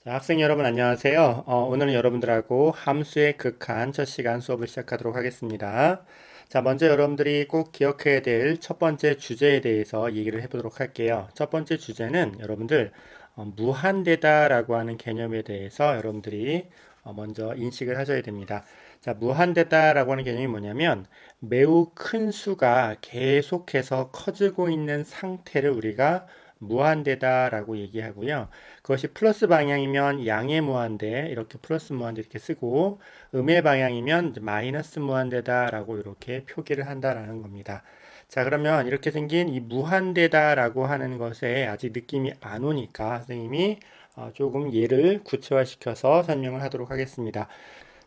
자, 학생 여러분 안녕하세요. 오늘은 여러분들하고 함수의 극한 첫 시간 수업을 시작하도록 하겠습니다. 자, 먼저 여러분들이 꼭 기억해야 될 첫 번째 주제에 대해서 얘기를 해보도록 할게요. 첫 번째 주제는 여러분들 무한대다라고 하는 개념에 대해서 여러분들이 먼저 인식을 하셔야 됩니다. 자, 무한대다라고 하는 개념이 뭐냐면 매우 큰 수가 계속해서 커지고 있는 상태를 우리가 무한대다라고 얘기하고요. 그것이 플러스 방향이면 양의 무한대, 이렇게 플러스 무한대 이렇게 쓰고, 음의 방향이면 마이너스 무한대다라고 이렇게 표기를 한다라는 겁니다. 자, 그러면 이렇게 생긴 이 무한대다라고 하는 것에 아직 느낌이 안 오니까 선생님이 조금 예를 구체화시켜서 설명을 하도록 하겠습니다.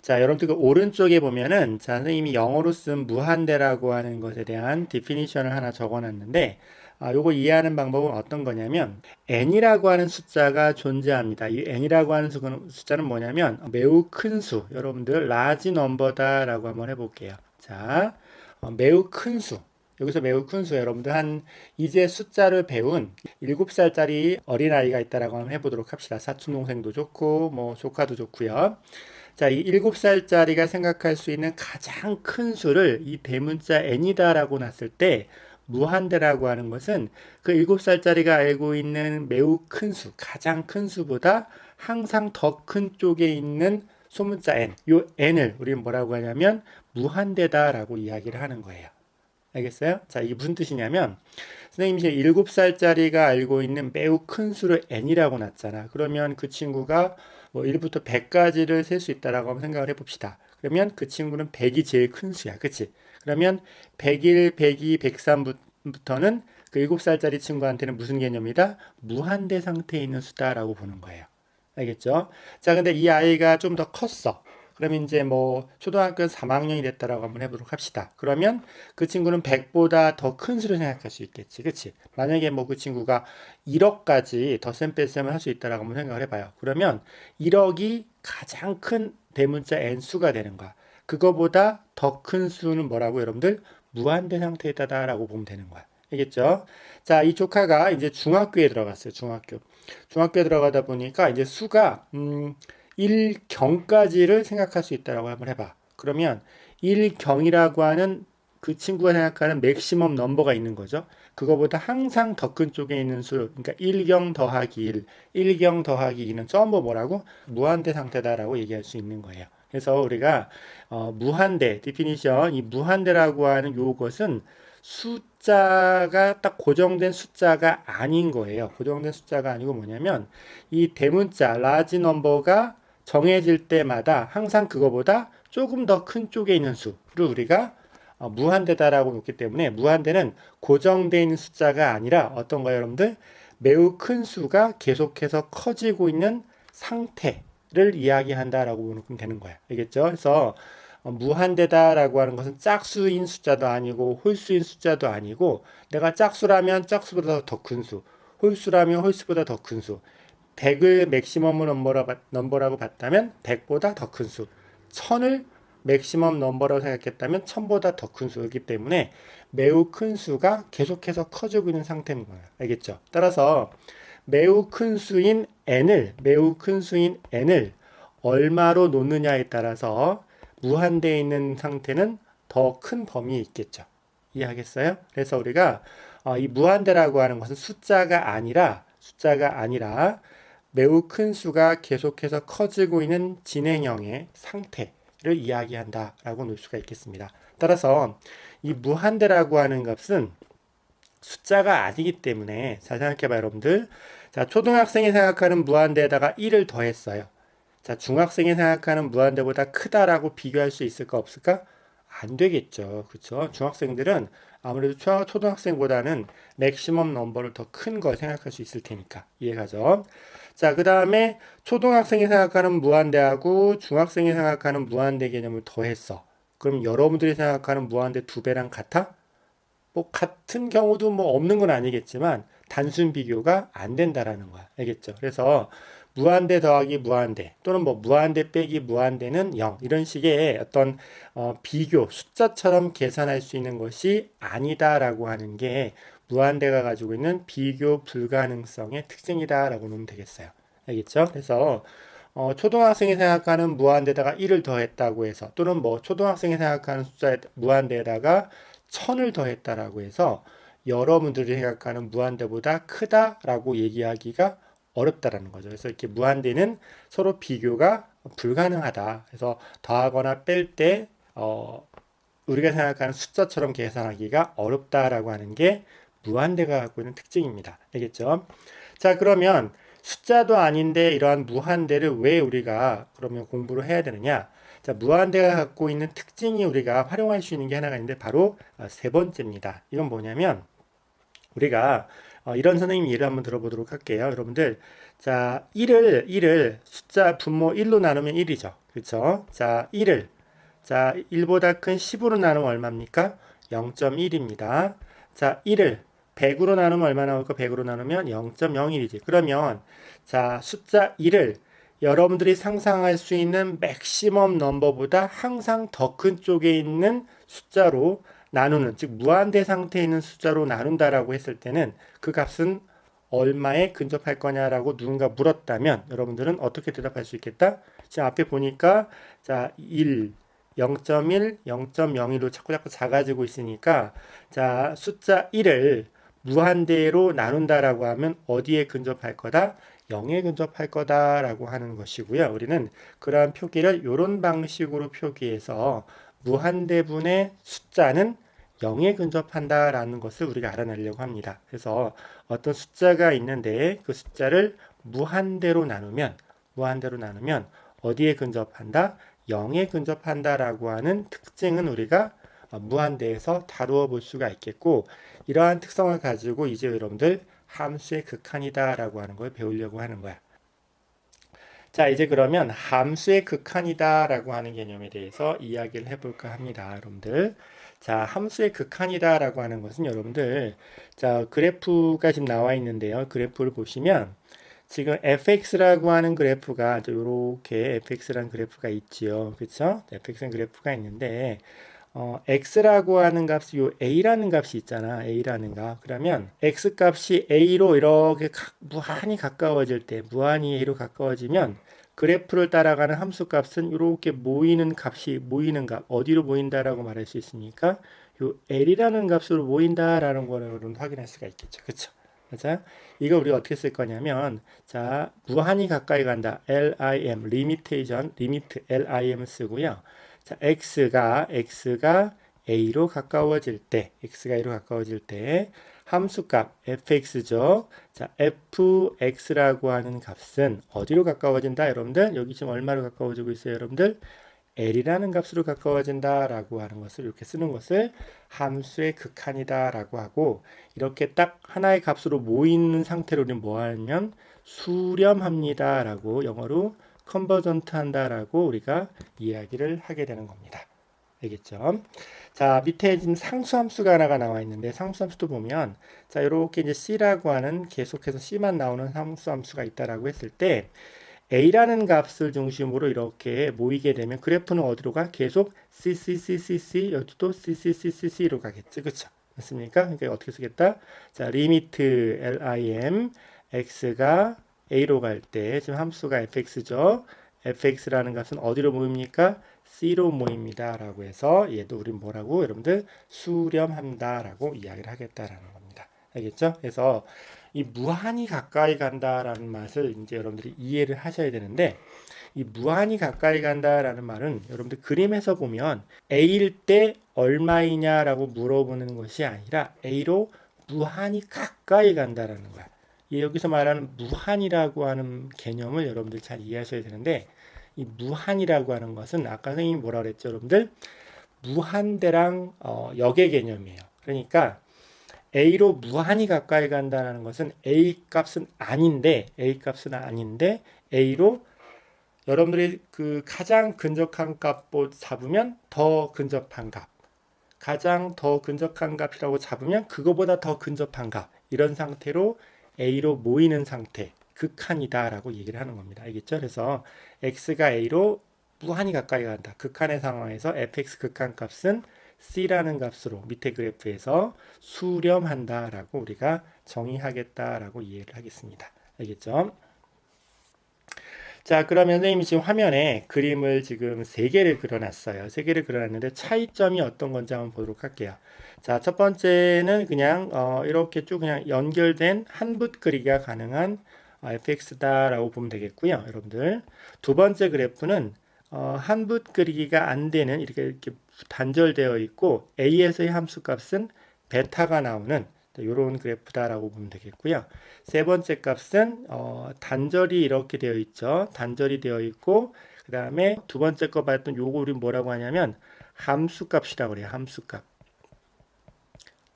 자, 여러분들 그 오른쪽에 보면은 자, 선생님이 영어로 쓴 무한대라고 하는 것에 대한 디피니션을 하나 적어놨는데 요거 이해하는 방법은 어떤 거냐면 n이라고 하는 숫자가 존재합니다. 이 n이라고 하는 숫자는 뭐냐면 매우 큰 수, 여러분들 large number다라고 한번 해볼게요. 자, 매우 큰 수. 여기서 매우 큰 수, 여러분들 이제 숫자를 배운 7살짜리 어린아이가 있다라고 한번 해보도록 합시다. 사촌동생도 좋고 뭐 조카도 좋고요. 자, 이 7살짜리가 생각할 수 있는 가장 큰 수를 이 대문자 n이다라고 놨을 때 무한대라고 하는 것은 그 7살짜리가 알고 있는 매우 큰 수, 가장 큰 수보다 항상 더 큰 쪽에 있는 소문자 n, 요 n을 우리는 뭐라고 하냐면 무한대다라고 이야기를 하는 거예요. 알겠어요? 자, 이게 무슨 뜻이냐면 선생님이 이제 7살짜리가 알고 있는 매우 큰 수를 n이라고 놨잖아. 그러면 그 친구가 뭐 1부터 100까지를 셀 수 있다라고 한번 생각을 해봅시다. 그러면 그 친구는 100이 제일 큰 수야. 그치? 그러면 101, 102, 103부터는 그 7살짜리 친구한테는 무슨 개념이다? 무한대 상태에 있는 수다라고 보는 거예요. 알겠죠? 자, 근데 이 아이가 좀 더 컸어. 그러면 이제 뭐 초등학교 3학년이 됐다라고 한번 해보도록 합시다. 그러면 그 친구는 100보다 더 큰 수를 생각할 수 있겠지. 그치? 만약에 뭐 그 친구가 1억까지 덧셈 뺄셈을 할 수 있다라고 한번 생각을 해봐요. 그러면 1억이 가장 큰 대문자 n수가 되는 거야. 그거보다 더 큰 수는 뭐라고 여러분들? 무한대 상태에 있다라고 보면 되는 거야. 알겠죠? 자, 이 조카가 이제 중학교에 들어갔어요. 중학교에 들어가다 보니까 이제 수가 1경까지를 생각할 수 있다라고 한번 해봐. 그러면 1경이라고 하는 그 친구가 생각하는 맥시멈 넘버가 있는 거죠. 그거보다 항상 더 큰 쪽에 있는 수, 그러니까 1경 더하기 1, 1경 더하기 2는 전부 뭐라고? 무한대 상태다라고 얘기할 수 있는 거예요. 그래서 우리가 무한대, 디피니션, 이 무한대라고 하는 요것은 숫자가 딱 고정된 숫자가 아닌 거예요. 고정된 숫자가 아니고 뭐냐면 이 대문자, large number가 정해질 때마다 항상 그거보다 조금 더 큰 쪽에 있는 수를 우리가 무한대다라고 놓기 때문에 무한대는 고정되어 있는 숫자가 아니라 어떤가요, 여러분들? 매우 큰 수가 계속해서 커지고 있는 상태를 이야기한다라고 보면 되는 거야. 알겠죠? 그래서 무한대다라고 하는 것은 짝수인 숫자도 아니고 홀수인 숫자도 아니고 내가 짝수라면 짝수보다 더 큰 수, 홀수라면 홀수보다 더 큰 수, 100을 맥시멈 넘버라고 봤다면 100보다 더 큰 수, 1000을 맥시멈 넘버라고 생각했다면 1000보다 더 큰 수이기 때문에 매우 큰 수가 계속해서 커지고 있는 상태인 거예요. 알겠죠? 따라서 매우 큰 수인 n을 얼마로 놓느냐에 따라서 무한대에 있는 상태는 더 큰 범위에 있겠죠. 이해하겠어요? 그래서 우리가 이 무한대라고 하는 것은 숫자가 아니라 매우 큰 수가 계속해서 커지고 있는 진행형의 상태를 이야기한다라고 놓을 수가 있겠습니다. 따라서 이 무한대라고 하는 것은 숫자가 아니기 때문에 잘 생각해봐요, 여러분들. 자, 초등학생이 생각하는 무한대에다가 1을 더했어요. 자, 중학생이 생각하는 무한대보다 크다라고 비교할 수 있을까 없을까? 안 되겠죠. 그렇죠? 중학생들은 아무래도 초등학생보다는 맥시멈 넘버를 더 큰 걸 생각할 수 있을 테니까 이해가죠? 자, 그 다음에 초등학생이 생각하는 무한대하고 중학생이 생각하는 무한대 개념을 더했어. 그럼 여러분들이 생각하는 무한대 2배랑 같아? 뭐 같은 경우도 뭐 없는 건 아니겠지만 단순 비교가 안 된다라는 거야. 알겠죠? 그래서 무한대 더하기 무한대 또는 뭐 무한대 빼기 무한대는 0 이런 식의 어떤 비교 숫자처럼 계산할 수 있는 것이 아니다라고 하는 게 무한대가 가지고 있는 비교 불가능성의 특징이다라고 놓으면 되겠어요. 알겠죠? 그래서 초등학생이 생각하는 무한대에다가 1을 더했다고 해서 또는 뭐 초등학생이 생각하는 숫자에 무한대에다가 1000을 더했다라고 해서 여러분들이 생각하는 무한대보다 크다라고 얘기하기가 어렵다라는 거죠. 그래서 이렇게 무한대는 서로 비교가 불가능하다. 그래서 더하거나 뺄 때 우리가 생각하는 숫자처럼 계산하기가 어렵다라고 하는 게 무한대가 갖고 있는 특징입니다. 알겠죠? 자, 그러면 숫자도 아닌데 이러한 무한대를 왜 우리가 그러면 공부를 해야 되느냐? 자, 무한대가 갖고 있는 특징이 우리가 활용할 수 있는 게 하나가 있는데 바로 세 번째입니다. 이건 뭐냐면 우리가 이런 선생님 예를 한번 들어보도록 할게요. 여러분들, 자, 1을 숫자 분모 1로 나누면 1이죠. 그렇죠? 자, 1을 자, 1보다 큰 10으로 나누면 얼마입니까? 0.1입니다. 자, 1을 100으로 나누면 얼마 나올까? 100으로 나누면 0.01이지. 그러면 자, 숫자 1을 여러분들이 상상할 수 있는 맥시멈 넘버보다 항상 더 큰 쪽에 있는 숫자로 나누는, 즉 무한대 상태에 있는 숫자로 나눈다라고 했을 때는 그 값은 얼마에 근접할 거냐라고 누군가 물었다면 여러분들은 어떻게 대답할 수 있겠다? 지금 앞에 보니까 자, 1 0.1, 0.01로 자꾸 작아지고 있으니까 자, 숫자 1을 무한대로 나눈다라고 하면 어디에 근접할 거다? 0에 근접할 거다라고 하는 것이고요. 우리는 그러한 표기를 이런 방식으로 표기해서 무한대분의 숫자는 0에 근접한다라는 것을 우리가 알아내려고 합니다. 그래서 어떤 숫자가 있는데 그 숫자를 무한대로 나누면 어디에 근접한다? 0에 근접한다라고 하는 특징은 우리가 무한대에서 다루어 볼 수가 있겠고 이러한 특성을 가지고 이제 여러분들 함수의 극한이다라고 하는 걸 배우려고 하는 거야. 자, 이제 그러면 함수의 극한이다라고 하는 개념에 대해서 이야기를 해볼까 합니다, 여러분들. 자, 함수의 극한이다라고 하는 것은 여러분들, 자, 그래프가 지금 나와 있는데요. 그래프를 보시면 지금 fx라고 하는 그래프가 이렇게 fx라는 그래프가 있지요. 그렇죠? fx라는 그래프가 있는데 x라고 하는 값이 요 a라는 값이 있잖아. a라는 값. 그러면 x 값이 a로 이렇게 무한히 가까워질 때, 무한히 a로 가까워지면 그래프를 따라가는 함수 값은 이렇게 모이는 값, 어디로 모인다라고 말할 수 있습니까? 요 l이라는 값으로 모인다라는 거를 확인할 수가 있겠죠. 그렇죠? 자, 이거 우리가 어떻게 쓸 거냐면, 자, 무한히 가까이 간다. lim, 리미트 lim 쓰고요. 자, x가 a로 가까워질 때, 함수값 fx죠. 자, fx라고 하는 값은 어디로 가까워진다, 여러분들? 여기 지금 얼마로 가까워지고 있어요, 여러분들? l이라는 값으로 가까워진다라고 하는 것을 이렇게 쓰는 것을 함수의 극한이다라고 하고 이렇게 딱 하나의 값으로 모이는 상태로 우리는 뭐 하면 수렴합니다라고 영어로 컨버전트 한다라고 우리가 이야기를 하게 되는 겁니다. 알겠죠? 자, 밑에 지금 상수함수가 하나가 나와 있는데 상수함수도 보면 자, 이렇게 이제 c라고 하는 계속해서 c만 나오는 상수함수가 있다라고 했을 때 a라는 값을 중심으로 이렇게 모이게 되면 그래프는 어디로 가? 계속 여기도 cc로 가겠지. 그쵸? 맞습니까? 그러니까 어떻게 쓰겠다? 자, 리미트 lim x가 a로 갈 때 지금 함수가 fx죠. fx라는 값은 어디로 모입니까? c로 모입니다. 라고 해서 얘도 우리 뭐라고 여러분들 수렴한다 라고 이야기를 하겠다라는 겁니다. 알겠죠? 그래서 이 무한히 가까이 간다라는 맛을 이제 여러분들이 이해를 하셔야 되는데 이 무한히 가까이 간다라는 말은 여러분들 그림에서 보면 A일 때 얼마이냐라고 물어보는 것이 아니라 A로 무한히 가까이 간다라는 거야. 여기서 말하는 무한이라고 하는 개념을 여러분들 잘 이해하셔야 되는데 이 무한이라고 하는 것은 아까 선생님이 뭐라 그랬죠, 여러분들? 무한대랑 역의 개념이에요. 그러니까 A로 무한히 가까이 간다는 것은 A 값은 아닌데 A로 여러분들이 그 가장 근접한 값을 잡으면 더 근접한 값, 가장 더 근접한 값이라고 잡으면 그거보다 더 근접한 값 이런 상태로 A로 모이는 상태 극한이다라고 얘기를 하는 겁니다. 알겠죠? 그래서 X가 A로 무한히 가까이 간다. 극한의 상황에서 fx 극한 값은 c라는 값으로 밑에 그래프에서 수렴한다라고 우리가 정의하겠다라고 이해를 하겠습니다. 알겠죠? 자, 그러면 선생님이 지금 화면에 그림을 지금 세 개를 그려놨어요. 세 개를 그려놨는데 차이점이 어떤 건지 한번 보도록 할게요. 자, 첫 번째는 그냥 이렇게 쭉 그냥 연결된 한 붓 그리기가 가능한 fx다라고 보면 되겠고요, 여러분들. 두 번째 그래프는 한 붓 그리기가 안 되는 이렇게 단절되어 있고 a에서의 함수 값은 베타가 나오는 이런 그래프다라고 보면 되겠고요. 세 번째 값은 단절이 이렇게 되어 있죠. 단절이 되어 있고 그 다음에 두 번째 거 봤던 요거 우리 뭐라고 하냐면 함수값이라고 그래요. 함수값.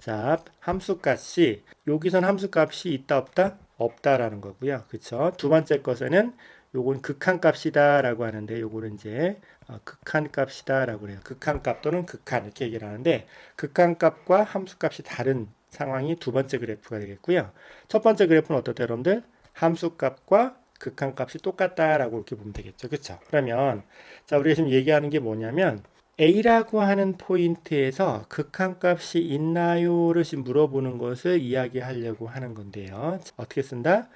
자, 함수값이 여기선 함수값이 있다 없다? 없다라는 거고요. 그쵸? 두 번째 것에는 요건 극한값이다라고 하는데 요거는 이제 극한값이다라고 그래요. 극한값 또는 극한 이렇게 얘기를 하는데 극한값과 함수값이 다른 상황이 두 번째 그래프가 되겠고요. 첫 번째 그래프는 어떻다 여러분들? 함수값과 극한값이 똑같다라고 이렇게 보면 되겠죠. 그쵸? 그러면 자, 우리가 지금 얘기하는 게 뭐냐면 A라고 하는 포인트에서 극한값이 있나요를 지금 물어보는 것을 이야기하려고 하는 건데요. 어떻게 쓴다?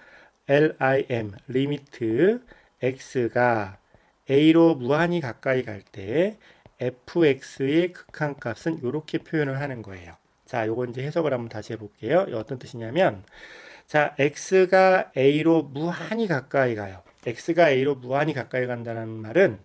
lim, 리미트 x가 a로 무한히 가까이 갈 때 fx의 극한값은 이렇게 표현을 하는 거예요. 자, 요거 이제 해석을 한번 다시 해볼게요. 어떤 뜻이냐면, 자, x가 a로 무한히 가까이 가요. x가 a로 무한히 가까이 간다는 말은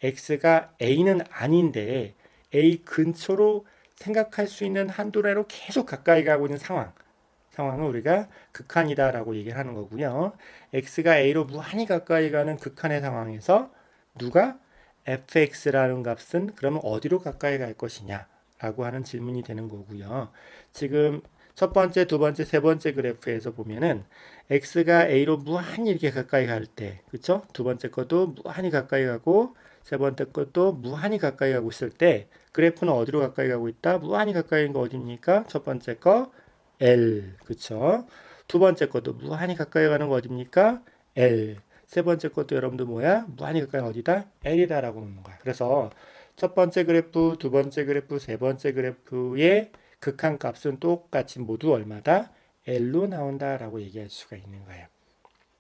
x가 a는 아닌데 a 근처로 생각할 수 있는 한도 내로 계속 가까이 가고 있는 상황을 우리가 극한이다라고 얘기를 하는 거고요. x가 a로 무한히 가까이 가는 극한의 상황에서 누가 fx라는 값은 그러면 어디로 가까이 갈 것이냐 라고 하는 질문이 되는 거고요. 지금 첫 번째, 두 번째, 세 번째 그래프에서 보면은 x가 a로 무한히 이렇게 가까이 갈 때, 그쵸? 두 번째 것도 무한히 가까이 가고 세 번째 것도 무한히 가까이 가고 있을 때 그래프는 어디로 가까이 가고 있다? 무한히 가까이 가는 거 어디입니까? 첫 번째 거 L, 그쵸? 두 번째 것도 무한히 가까이 가는 거 어디입니까? L. 세 번째 것도 여러분들 뭐야? 무한히 가까이 어디다? L이다라고 놓는 거야. 그래서 첫 번째 그래프, 두 번째 그래프, 세 번째 그래프의 극한 값은 똑같이 모두 얼마다? L로 나온다라고 얘기할 수가 있는 거예요.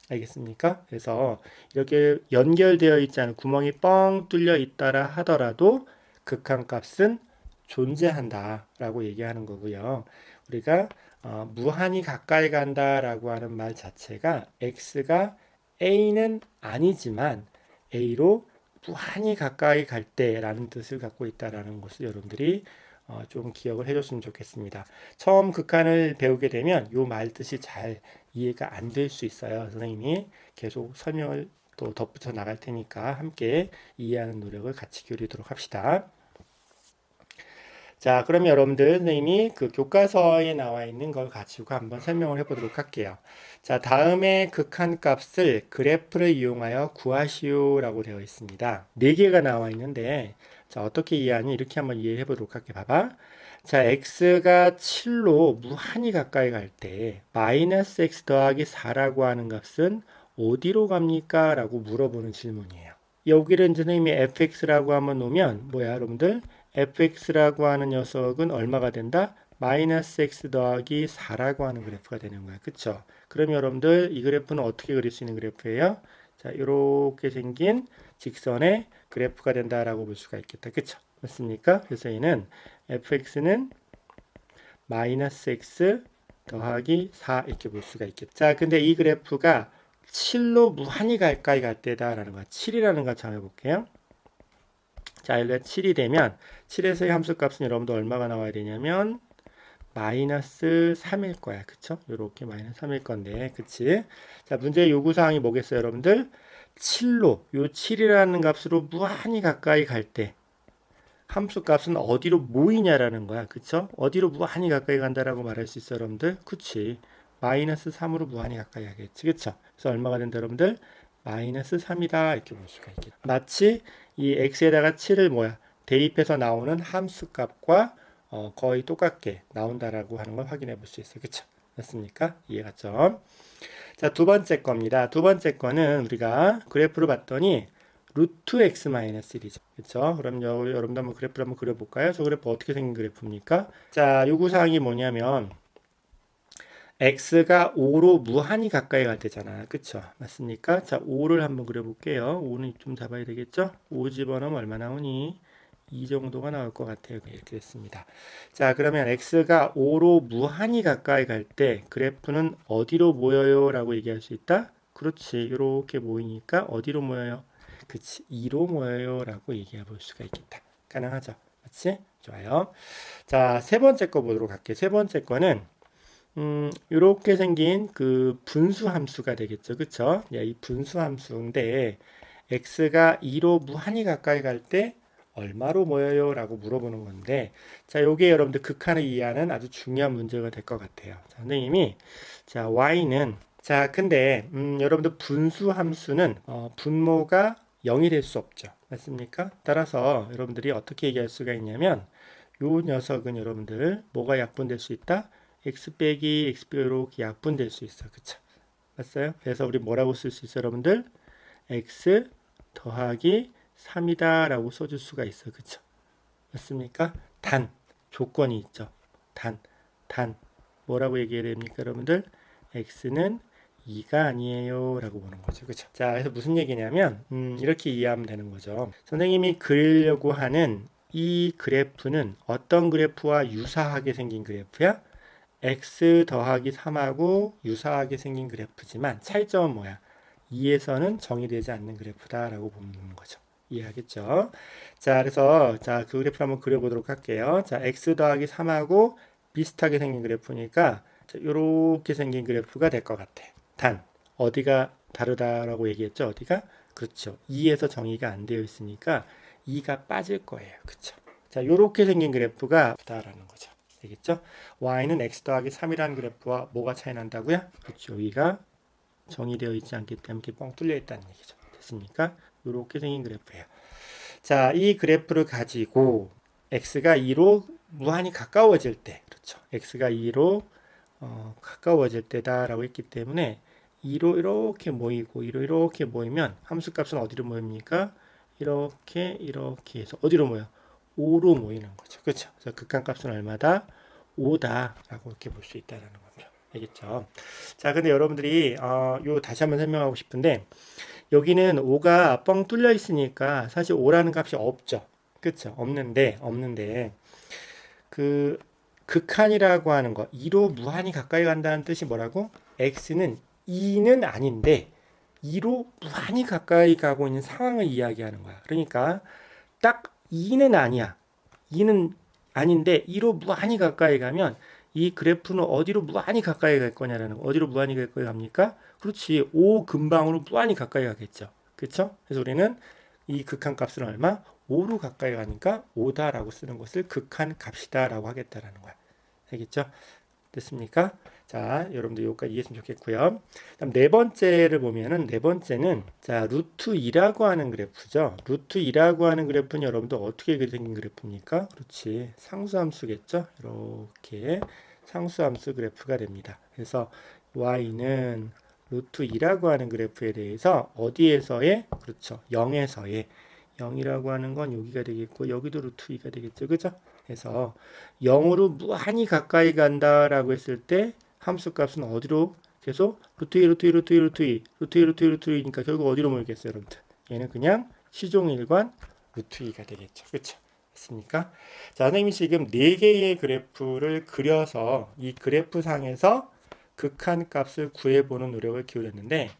알겠습니까? 그래서 이렇게 연결되어 있지 않은 구멍이 뻥 뚫려 있다라 하더라도 극한 값은 존재한다라고 얘기하는 거고요. 우리가 무한히 가까이 간다라고 하는 말 자체가 x가 a는 아니지만 a로 무한히 가까이 갈 때라는 뜻을 갖고 있다라는 것을 여러분들이 좀 기억을 해줬으면 좋겠습니다. 처음 극한을 배우게 되면 이 말 뜻이 잘 이해가 안 될 수 있어요. 선생님이 계속 설명을 또 덧붙여 나갈 테니까 함께 이해하는 노력을 같이 기울이도록 합시다. 자, 그러면 여러분들 선생님이 그 교과서에 나와 있는 걸 가지고 한번 설명을 해보도록 할게요. 자, 다음에 극한값을 그래프를 이용하여 구하시오라고 되어 있습니다. 네 개가 나와 있는데 자, 어떻게 이해하니? 이렇게 한번 이해해 보도록 할게. 봐봐. 자, x가 7로 무한히 가까이 갈 때 마이너스 x 더하기 4라고 하는 값은 어디로 갑니까? 라고 물어보는 질문이에요. 여기를 선생님이 fx라고 한번 놓으면 뭐야, 여러분들? fx라고 하는 녀석은 얼마가 된다? 마이너스 x 더하기 4라고 하는 그래프가 되는 거야. 그쵸? 그럼 여러분들 이 그래프는 어떻게 그릴 수 있는 그래프예요? 자, 이렇게 생긴 직선의 그래프가 된다라고 볼 수가 있겠다. 그쵸? 맞습니까? 그래서 얘는 fx는 마이너스 x 더하기 4 이렇게 볼 수가 있겠다. 자, 근데 이 그래프가 7로 무한히 가까이 갈 때다라는 거야. 7이라는 거 정해볼게요. 자, 여기가 7이 되면 7에서의 함수값은 여러분들 얼마가 나와야 되냐면 마이너스 3일 거야. 그쵸? 요렇게 마이너스 3일 건데, 그치? 자, 문제의 요구사항이 뭐겠어요, 여러분들? 7로, 요 7이라는 값으로 무한히 가까이 갈 때, 함수값은 어디로 모이냐라는 거야. 그쵸? 어디로 무한히 가까이 간다라고 말할 수 있어요, 여러분들? 그치? 마이너스 3으로 무한히 가까이 하겠지. 그쵸? 그래서 얼마가 된다, 여러분들? 마이너스 3이다. 이렇게 볼 수가 있겠다. 마치 이 x에다가 7을 뭐야? 대입해서 나오는 함수값과 거의 똑같게 나온다라고 하는 걸 확인해 볼 수 있어요. 그쵸? 맞습니까? 이해갔죠? 자, 두 번째 겁니다. 두 번째 거는 우리가 그래프를 봤더니 루트 x 마이너스 1이죠. 그쵸? 그럼 여러분도 한번 그래프를 한번 그려볼까요? 저 그래프 어떻게 생긴 그래프입니까? 자, 요구사항이 뭐냐면 x가 5로 무한히 가까이 갈 때잖아. 그쵸? 맞습니까? 자, 5를 한번 그려볼게요. 5는 좀 잡아야 되겠죠? 5 집어넣으면 얼마 나오니? 이 정도가 나올 것 같아요. 이렇게 됐습니다. 자, 그러면 x가 5로 무한히 가까이 갈 때 그래프는 어디로 모여요? 라고 얘기할 수 있다? 그렇지. 이렇게 모이니까 어디로 모여요? 그치. 2로 모여요. 라고 얘기해 볼 수가 있겠다. 가능하죠? 맞지? 좋아요. 자, 세 번째 거 보도록 할게요. 세 번째 거는 이렇게 생긴 그 분수 함수가 되겠죠. 그쵸? 야, 이 분수 함수인데 x가 2로 무한히 가까이 갈 때 얼마로 모여요? 라고 물어보는 건데 자, 요게 여러분들 극한을 이해하는 아주 중요한 문제가 될 것 같아요. 자, 선생님이 자, y는 자, 근데 여러분들 분수 함수는 분모가 0이 될 수 없죠. 맞습니까? 따라서 여러분들이 어떻게 얘기할 수가 있냐면 요 녀석은 여러분들 뭐가 약분될 수 있다? x 빼기 x표 이렇게 약분될 수 있어. 그쵸? 맞어요? 그래서 우리 뭐라고 쓸 수 있어요, 여러분들? x 더하기 3이다 라고 써줄 수가 있어. 그쵸? 맞습니까? 단, 조건이 있죠. 단. 뭐라고 얘기해야 됩니까, 여러분들? x는 2가 아니에요 라고 보는 거죠. 그쵸? 자, 그래서 무슨 얘기냐면, 이렇게 이해하면 되는 거죠. 선생님이 그리려고 하는 이 그래프는 어떤 그래프와 유사하게 생긴 그래프야? x 더하기 3하고 유사하게 생긴 그래프지만 차이점은 뭐야? 2에서는 정의되지 않는 그래프다라고 보는 거죠. 이해하겠죠? 자, 그래서 자, 그 그래프를 한번 그려보도록 할게요. 자, x 더하기 3하고 비슷하게 생긴 그래프니까 이렇게 생긴 그래프가 될 것 같아. 단, 어디가 다르다라고 얘기했죠? 어디가? 그렇죠. 2에서 정의가 안 되어 있으니까 2가 빠질 거예요. 그렇죠? 자, 이렇게 생긴 그래프가 다라는 거죠. 되겠죠? y는 x 더하기 3이라는 그래프와 뭐가 차이 난다고요? 그렇죠. 여기가 정의되어 있지 않기 때문에 이렇게 뻥 뚫려 있다는 얘기죠. 됐습니까? 이렇게 생긴 그래프예요. 자, 이 그래프를 가지고 x가 2로 무한히 가까워질 때, 그렇죠. x가 2로 가까워질 때다라고 했기 때문에 2로 이렇게 모이고 2로 이렇게 모이면 함수값은 어디로 모입니까? 이렇게 해서 어디로 모여? 5로 모이는 거죠. 그렇죠? 그래서 극한값은 얼마다? 5다라고 이렇게 볼 수 있다는 거죠. 알겠죠? 자, 근데 여러분들이 요 다시 한번 설명하고 싶은데 여기는 5가 뻥 뚫려 있으니까 사실 5라는 값이 없죠. 그렇죠? 없는데 그 극한이라고 하는 거 2로 무한히 가까이 간다는 뜻이 뭐라고? x는 2는 아닌데 2로 무한히 가까이 가고 있는 상황을 이야기하는 거야. 그러니까 딱 2는 아니야. 2는 아닌데 2로 무한히 가까이 가면 이 그래프는 어디로 무한히 가까이 갈 거냐라는 거. 어디로 무한히 가까이 갑니까? 그렇지. 5 근방으로 무한히 가까이 가겠죠. 그렇죠? 그래서 우리는 이 극한 값은 얼마? 5로 가까이 가니까 5다라고 쓰는 것을 극한 값이다라고 하겠다라는 거야. 알겠죠? 됐습니까? 자, 여러분들 여기까지 이해했으면 좋겠고요. 그다음 네 번째를 보면은 네 번째는 자, 루트 2라고 하는 그래프죠. 루트 2라고 하는 그래프는 여러분들 어떻게 생긴 그래프입니까? 그렇지. 상수함수겠죠. 이렇게 상수함수 그래프가 됩니다. 그래서 y는 루트 2라고 하는 그래프에 대해서 어디에서의 그렇죠. 0에서의 0이라고 하는 건 여기가 되겠고 여기도 루트 2가 되겠죠. 그죠? 그래서 0으로 무한히 가까이 간다라고 했을 때 함수값은 어디로 계속 루트 2, 루트 2, 루트 2, 루트 2, 루트 2, 루트 2, 루트 2니까 결국 어디로 모이겠어요, 여러분들? 얘는 그냥 시종일관 루트 2가 되겠죠. 그렇죠? 됐습니까? 자, 선생님이 지금 4개의 그래프를 그려서 이 그래프 상에서 극한 값을 구해보는 노력을 기울였는데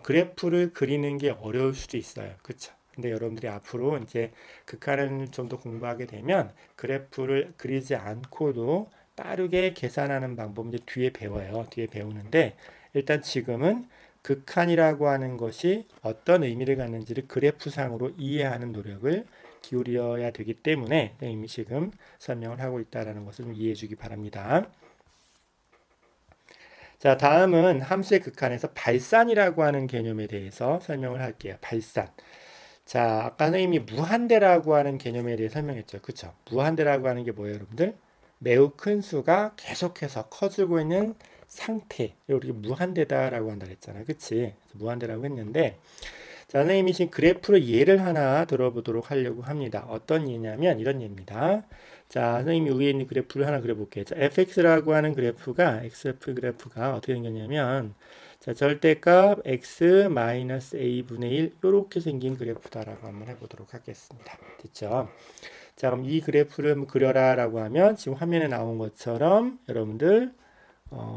그래프를 그리는 게 어려울 수도 있어요. 그렇죠? 근데 여러분들이 앞으로 이제 극한을 좀 더 공부하게 되면 그래프를 그리지 않고도 빠르게 계산하는 방법 이제 뒤에 배워요. 뒤에 배우는데 일단 지금은 극한이라고 하는 것이 어떤 의미를 갖는지를 그래프상으로 이해하는 노력을 기울여야 되기 때문에 이미 지금 설명을 하고 있다는 것을 좀 이해해 주기 바랍니다. 자, 다음은 함수의 극한에서 발산이라고 하는 개념에 대해서 설명을 할게요. 발산. 자, 아까 선생님이 무한대라고 하는 개념에 대해 설명했죠. 그쵸? 무한대라고 하는 게 뭐예요, 여러분들? 매우 큰 수가 계속해서 커지고 있는 상태. 우리가 무한대다라고 한다 그랬잖아. 그치? 무한대라고 했는데, 자, 선생님이 지금 그래프를 예를 하나 들어보도록 하려고 합니다. 어떤 예냐면 이런 예입니다. 자, 선생님이 위에 있는 그래프를 하나 그려볼게요. 자, fx라고 하는 그래프가, xf 그래프가 어떻게 생겼냐면, 자, 절대값 x 마이너스 a분의 1, 요렇게 생긴 그래프다라고 한번 해보도록 하겠습니다. 됐죠? 자, 그럼 이 그래프를 한번 그려라 라고 하면, 지금 화면에 나온 것처럼 여러분들,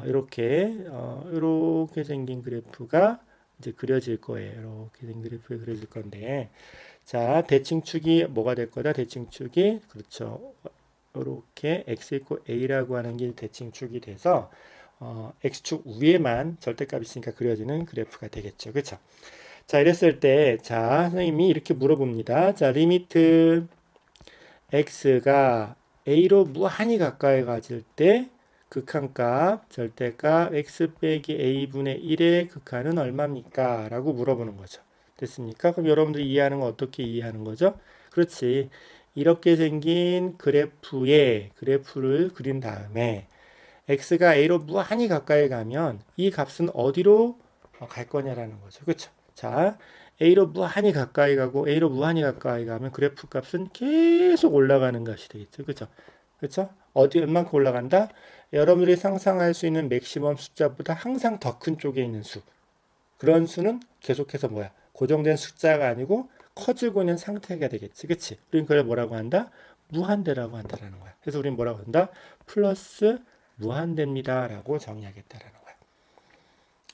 이렇게 생긴 그래프가 이제 그려질 거예요. 이렇게 생긴 그래프가 그려질 건데, 자, 대칭축이 뭐가 될 거다? 대칭축이, 그렇죠. 이렇게 x 이퀄 a라고 하는 게 대칭축이 돼서, x축 위에만 절대값이 있으니까 그려지는 그래프가 되겠죠. 그렇죠? 자, 이랬을 때, 자, 선생님이 이렇게 물어봅니다. 자, 리미트 x가 a로 무한히 가까이 가질 때 극한값, 절대값 x 빼기 a분의 1의 극한은 얼마입니까? 라고 물어보는 거죠. 됐습니까? 그럼 여러분들이 이해하는 건 어떻게 이해하는 거죠? 그렇지. 이렇게 생긴 그래프를 그린 다음에 x가 a로 무한히 가까이 가면 이 값은 어디로 갈 거냐라는 거죠. 그렇죠? 자, a로 무한히 가까이 가고 a로 무한히 가까이 가면 그래프 값은 계속 올라가는 것이 되겠죠. 그렇죠? 그렇죠? 어디 얼만큼 올라간다? 여러분들이 상상할 수 있는 맥시멈 숫자보다 항상 더 큰 쪽에 있는 수. 그런 수는 계속해서 뭐야? 고정된 숫자가 아니고 커지고 있는 상태가 되겠지. 그치? 우린 그걸 뭐라고 한다? 무한대라고 한다라는 거야. 그래서 우린 뭐라고 한다? 플러스 무한대입니다. 라고 정의하겠다라는 거야.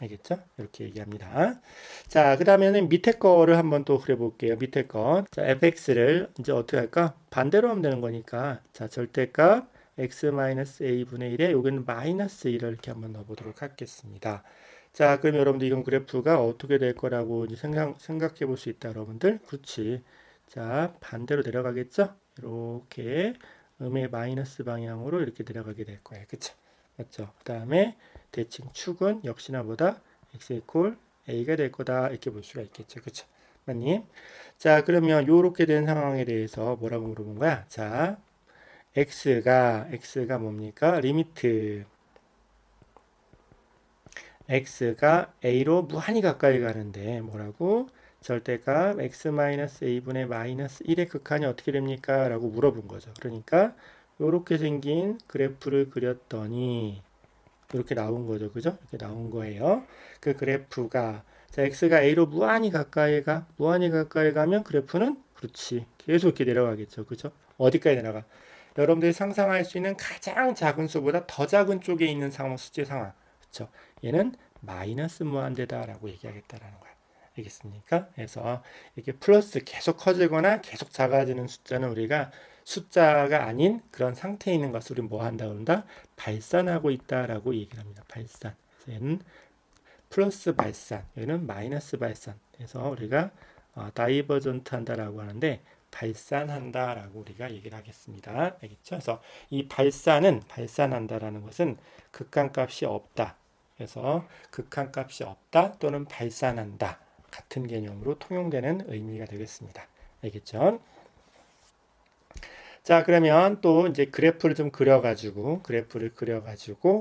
알겠죠? 이렇게 얘기합니다. 자, 그 다음에는 밑에 거를 한번 또 그려볼게요. 밑에 거. 자, fx를 이제 어떻게 할까? 반대로 하면 되는 거니까. 자, 절대값 x-a분의 1에 여기는 마이너스 1을 이렇게 한번 넣어보도록 하겠습니다. 자, 그럼 여러분들 이건 그래프가 어떻게 될 거라고 이제 생각해 볼 수 있다, 여러분들. 그렇지. 자, 반대로 내려가겠죠? 이렇게 음의 마이너스 방향으로 이렇게 내려가게 될 거예요. 그쵸? 맞죠? 그 다음에 대칭 축은 역시나 보다 x 이퀄 a가 될 거다 이렇게 볼 수가 있겠죠. 그쵸? 맞니? 자, 그러면 요렇게 된 상황에 대해서 뭐라고 물어본 거야? 자, x가 뭡니까? 리미트 x가 a로 무한히 가까이 가는데 뭐라고? 절대값 x-a분의 마이너스 1의 극한이 어떻게 됩니까? 라고 물어본 거죠. 그러니까 이렇게 생긴 그래프를 그렸더니 이렇게 나온 거죠. 그죠? 이렇게 나온 거예요. 그 그래프가 자, x가 a로 무한히 가까이 가면 그래프는 그렇지. 계속 이렇게 내려가겠죠. 그죠? 어디까지 내려가? 여러분들이 상상할 수 있는 가장 작은 수보다 더 작은 쪽에 있는 상황, 수치 상황. 그렇죠? 얘는 마이너스 무한대다라고 얘기하겠다라는 거야. 알겠습니까? 그래서 이렇게 플러스 계속 커지거나 계속 작아지는 숫자는 우리가 숫자가 아닌 그런 상태에 있는 것을 우리 뭐 한다 그런다? 발산하고 있다라고 얘기를 합니다. 발산. 그래서 얘는 플러스 발산, 얘는 마이너스 발산. 그래서 우리가 다이버전트 한다라고 하는데 발산한다라고 우리가 얘기를 하겠습니다. 알겠죠? 그래서 이 발산한다라는 것은 극한값이 없다. 그래서 극한값이 없다 또는 발산한다. 같은 개념으로 통용되는 의미가 되겠습니다. 알겠죠? 자, 그러면 또 이제 그래프를 그려가지고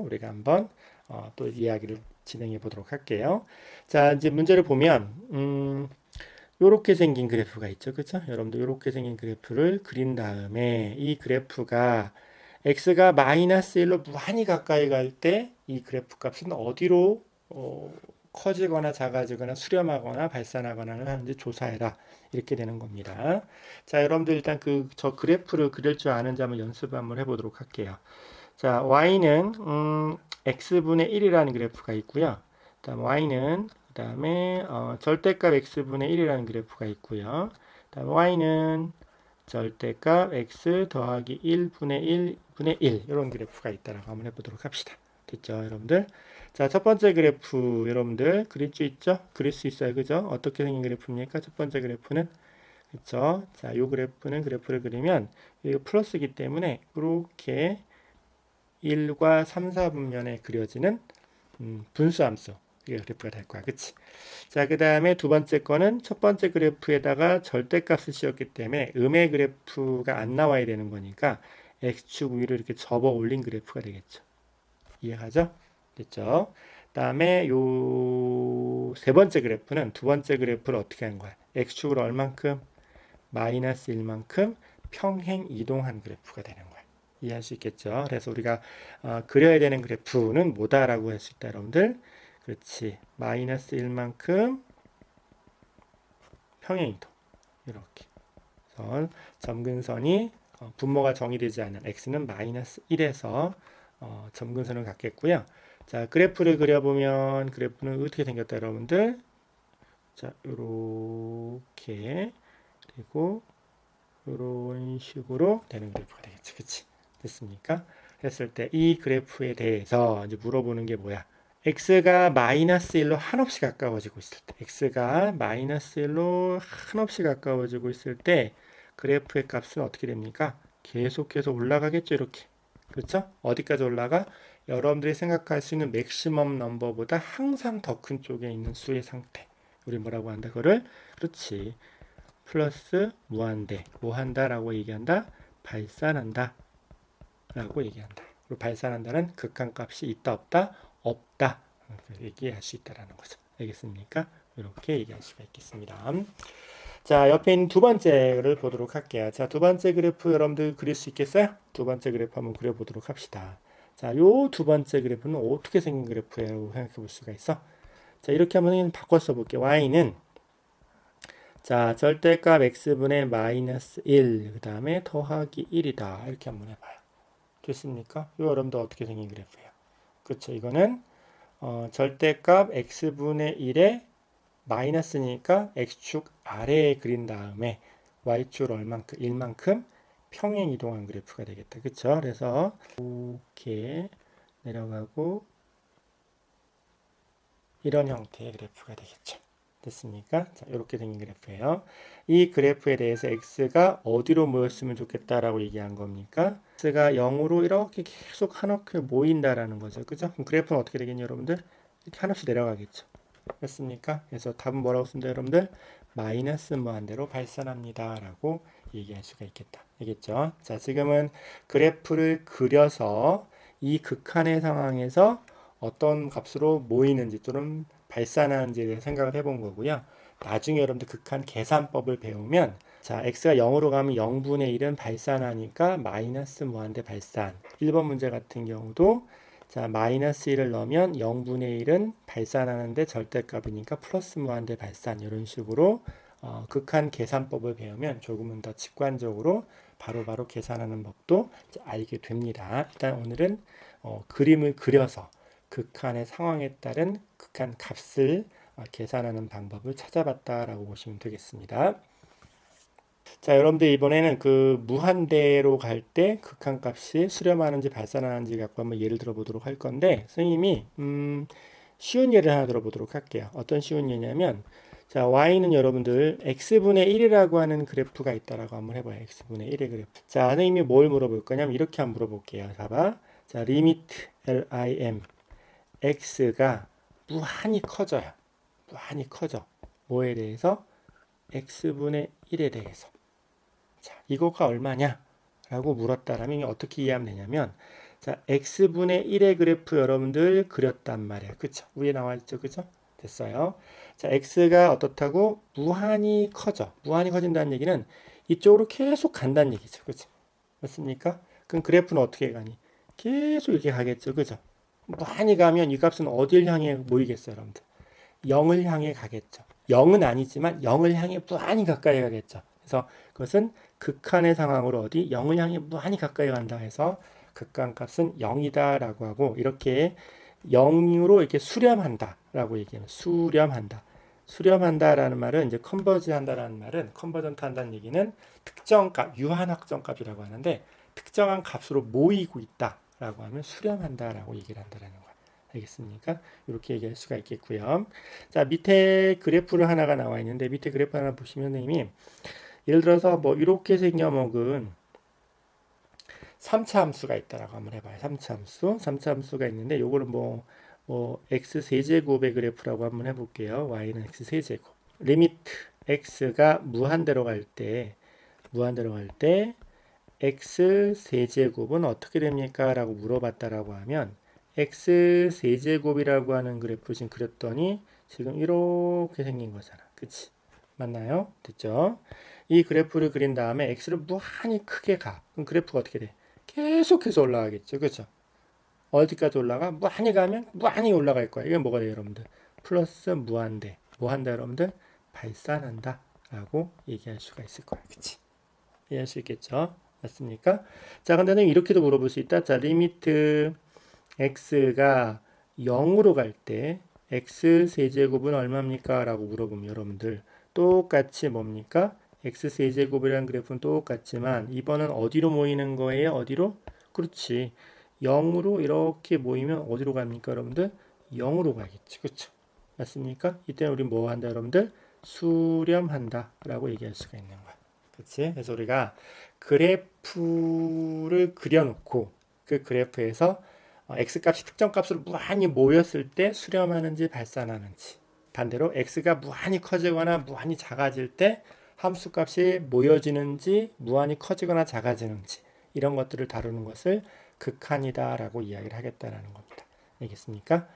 우리가 한번 또 이야기를 진행해 보도록 할게요. 자, 이제 문제를 보면 요렇게 생긴 그래프가 있죠. 그렇죠? 여러분들 요렇게 생긴 그래프를 그린 다음에 이 그래프가 x가 마이너스 1로 무한히 가까이 갈 때 이 그래프 값은 어디로 커지거나 작아지거나 수렴하거나 발산하거나 하는지 조사해라. 이렇게 되는 겁니다. 자, 여러분들 일단 저 그래프를 그릴 줄 아는지 한번 연습을 한번 해보도록 할게요. 자, y는 x분의 1이라는 그래프가 있고요. 다음 y는 그 다음에 절대값 x분의 1이라는 그래프가 있고요. 다음 y는 절대값 x 더하기 1분의 1분의 1 이런 그래프가 있다라고 한번 해보도록 합시다. 됐죠, 여러분들? 자, 첫 번째 그래프 여러분들 그릴 수 있죠? 그릴 수 있어요, 그죠? 어떻게 생긴 그래프입니까? 첫 번째 그래프는 그렇죠? 자, 요 그래프를 그리면 이거 플러스이기 때문에 이렇게 1과 3, 4분면에 그려지는 분수함수 이게 그래프가 될 거야. 그치? 자, 그 다음에 두 번째 거는 첫 번째 그래프에다가 절대값을 씌웠기 때문에 음의 그래프가 안 나와야 되는 거니까 x축 위로 이렇게 접어 올린 그래프가 되겠죠. 이해가죠? 됐죠? 그다음에 요 세 번째 그래프는 두 번째 그래프를 어떻게 한 거야? x축으로 얼만큼? 마이너스 1만큼 평행 이동한 그래프가 되는 거야. 이해할 수 있겠죠? 그래서 우리가 그려야 되는 그래프는 뭐다라고 할 수 있다, 여러분들. 그렇지. 마이너스 1만큼 평행 이동. 이렇게. 점근선이 분모가 정의되지 않은 x는 마이너스 1에서 점근선을 갖겠고요. 자, 그래프를 그려보면 그래프는 어떻게 생겼다, 여러분들? 자, 요렇게 그리고 이런 식으로 되는 그래프가 되겠죠. 그치? 됐습니까? 했을 때 이 그래프에 대해서 이제 물어보는 게 뭐야? x가 마이너스 1로 한없이 가까워지고 있을 때 x가 마이너스 1로 한없이 가까워지고 있을 때 그래프의 값은 어떻게 됩니까? 계속해서 올라가겠죠. 이렇게. 그렇죠? 어디까지 올라가? 여러분들이 생각할 수 있는 맥시멈 넘버보다 항상 더 큰 쪽에 있는 수의 상태. 우리 뭐라고 한다? 그거를 그렇지. 플러스 무한대, 무한다라고 얘기한다. 발산한다 라고 얘기한다. 그리고 발산한다는 극한값이 있다 없다? 없다. 얘기할 수 있다라는 거죠. 알겠습니까? 이렇게 얘기할 수가 있겠습니다. 자, 옆에 있는 두 번째를 보도록 할게요. 자, 두 번째 그래프 여러분들 그릴 수 있겠어요? 두 번째 그래프 한번 그려보도록 합시다. 자, 요 두 번째 그래프는 어떻게 생긴 그래프라고 생각해 볼 수가 있어? 자, 이렇게 한번 바꿔 써볼게요. y는 자, 절대값 x분의 마이너스 1, 그 다음에 더하기 1이다. 이렇게 한번 해봐요. 됐습니까? 이 여러분도 어떻게 생긴 그래프예요? 그렇죠. 이거는 절대값 x분의 1에 마이너스니까 x축 아래에 그린 다음에 y축 얼만큼? 1만큼 평행 이동한 그래프가 되겠다. 그렇죠? 그래서 이렇게 내려가고 이런 형태의 그래프가 되겠죠. 됐습니까? 자, 이렇게 생긴 그래프예요. 이 그래프에 대해서 x가 어디로 모였으면 좋겠다라고 얘기한 겁니까? x가 0으로 이렇게 계속 한없이 모인다라는 거죠. 그죠? 그럼 그래프는 어떻게 되겠니, 여러분들? 이렇게 한없이 내려가겠죠. 됐습니까? 그래서 답은 뭐라고 쓴다, 여러분들? 마이너스 무한대로 발산합니다. 라고 얘기할 수가 있겠다. 알겠죠? 자, 지금은 그래프를 그려서 이 극한의 상황에서 어떤 값으로 모이는지 또는 발산하는지에 대해 생각을 해본 거고요. 나중에 여러분들 극한 계산법을 배우면 자, x가 0으로 가면 0분의 1은 발산하니까 마이너스 무한대 발산. 1번 문제 같은 경우도 자, 마이너스 1을 넣으면 0분의 1은 발산하는데 절대값이니까 플러스 무한대 발산. 이런 식으로 극한 계산법을 배우면 조금은 더 직관적으로 바로바로 계산하는 법도 알게 됩니다. 일단 오늘은 그림을 그려서 극한의 상황에 따른 극한 값을 계산하는 방법을 찾아봤다라고 보시면 되겠습니다. 자, 여러분들 이번에는 그 무한대로 갈 때 극한 값이 수렴하는지 발산하는지 갖고 한번 예를 들어 보도록 할 건데 선생님이 쉬운 예를 하나 들어보도록 할게요. 어떤 쉬운 예냐면 자, y는 여러분들 x분의 1이라고 하는 그래프가 있다라고 한번 해봐요. x분의 1의 그래프. 자, 선생님이 뭘 물어볼 거냐면 이렇게 한번 물어볼게요. 봐봐. 자, 리미트 lim x가 무한히 커져요. 무한히 커져. 뭐에 대해서? x분의 1에 대해서. 자, 이거가 얼마냐? 라고 물었다라면 어떻게 이해하면 되냐면 자, x분의 1의 그래프 여러분들 그렸단 말이야. 그쵸? 위에 나와 있죠? 그죠? 됐어요. 자, x가 어떻다고? 무한히 커져. 무한히 커진다는 얘기는 이쪽으로 계속 간다는 얘기죠. 그죠? 맞습니까? 그럼 그래프는 어떻게 가니? 계속 이렇게 가겠죠. 그죠? 많이 가면 이 값은 어딜 향해 모이겠어요, 여러분들? 0을 향해 가겠죠. 0은 아니지만 0을 향해 무한히 가까이 가겠죠. 그래서 그것은 극한의 상황으로 어디 0을 향해 무한히 가까이 간다 해서 극한값은 0이다라고 하고 이렇게 0으로 이렇게 수렴한다라고 얘기해요. 수렴한다. 수렴한다라는 말은 이제 컨버지한다라는 말은 컨버전트 한다는 얘기는 특정 값, 유한 확정값이라고 하는데 특정한 값으로 모이고 있다라고 하면 수렴한다라고 얘기를 한다라는 거예요. 알겠습니까? 이렇게 얘기할 수가 있겠고요. 자, 밑에 그래프를 하나가 나와 있는데 밑에 그래프 하나 보시면 선생님이 예를 들어서 뭐 이렇게 생겨먹은 3차 함수가 있다라고 한번 해봐요. 3차 함수. 3차 함수가 있는데 요거는 뭐 x 세제곱의 그래프라고 한번 해볼게요. y는 x 세제곱. 리미트 x가 무한대로 갈 때 x 세제곱은 어떻게 됩니까? 라고 물어봤다라고 하면 x 세제곱이라고 하는 그래프를 지금 그렸더니 지금 이렇게 생긴 거잖아. 그치? 맞나요? 됐죠? 이 그래프를 그린 다음에 x를 무한히 크게 가. 그럼 그래프가 어떻게 돼? 계속해서 올라가겠죠. 그렇죠? 어디까지 올라가? 무한히 가면 무한히 올라갈 거야. 이게 뭐가 돼요, 여러분들? 플러스 무한대. 뭐 한다, 여러분들? 발산한다. 라고 얘기할 수가 있을 거야. 그치? 이해할 수 있겠죠? 맞습니까? 자, 근데는 이렇게도 물어볼 수 있다. 자, 리미트 x가 0으로 갈 때 x 세제곱은 얼마입니까? 라고 물어보면 여러분들 똑같이 뭡니까? x 세제곱이라는 그래프는 똑같지만 이번은 어디로 모이는 거예요? 어디로? 그렇지. 0으로 이렇게 모이면 어디로 갑니까, 여러분들? 0으로 가겠지. 그렇죠? 맞습니까? 이때는 우리 뭐 한다, 여러분들? 수렴한다 라고 얘기할 수가 있는 거야. 그렇지? 그래서 우리가 그래프를 그려놓고 그 그래프에서 x값이 특정 값으로 무한히 모였을 때 수렴하는지 발산하는지, 반대로 x가 무한히 커지거나 무한히 작아질 때 함수값이 모여지는지 무한히 커지거나 작아지는지 이런 것들을 다루는 것을 극한이다 라고 이야기를 하겠다라는 겁니다. 알겠습니까?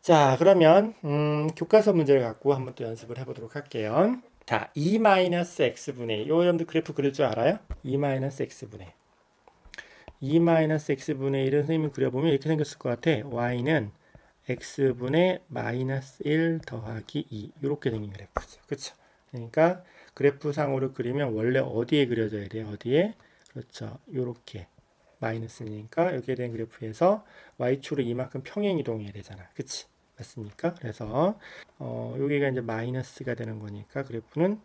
자, 그러면 교과서 문제를 갖고 한번 또 연습을 해보도록 할게요. 자, 2-x분의 요 여러분들 그래프 그릴 줄 알아요? 2-x분의 2-x분의 1은 선생님이 그려보면 이렇게 생겼을 것 같아. y는 x분의 마이너스 1 더하기 2 이렇게 생긴 그래프죠. 그렇죠? 그러니까 그래프상으로 그리면 원래 어디에 그려져야 돼요? 어디에? 그렇죠. 이렇게 마이너스니까 이렇게 된 그래프에서 y축으로 이만큼 평행 이동해야 되잖아. 그치? 맞습니까? 그래서 여기가 이제 마이너스가 되는 거니까 그래프는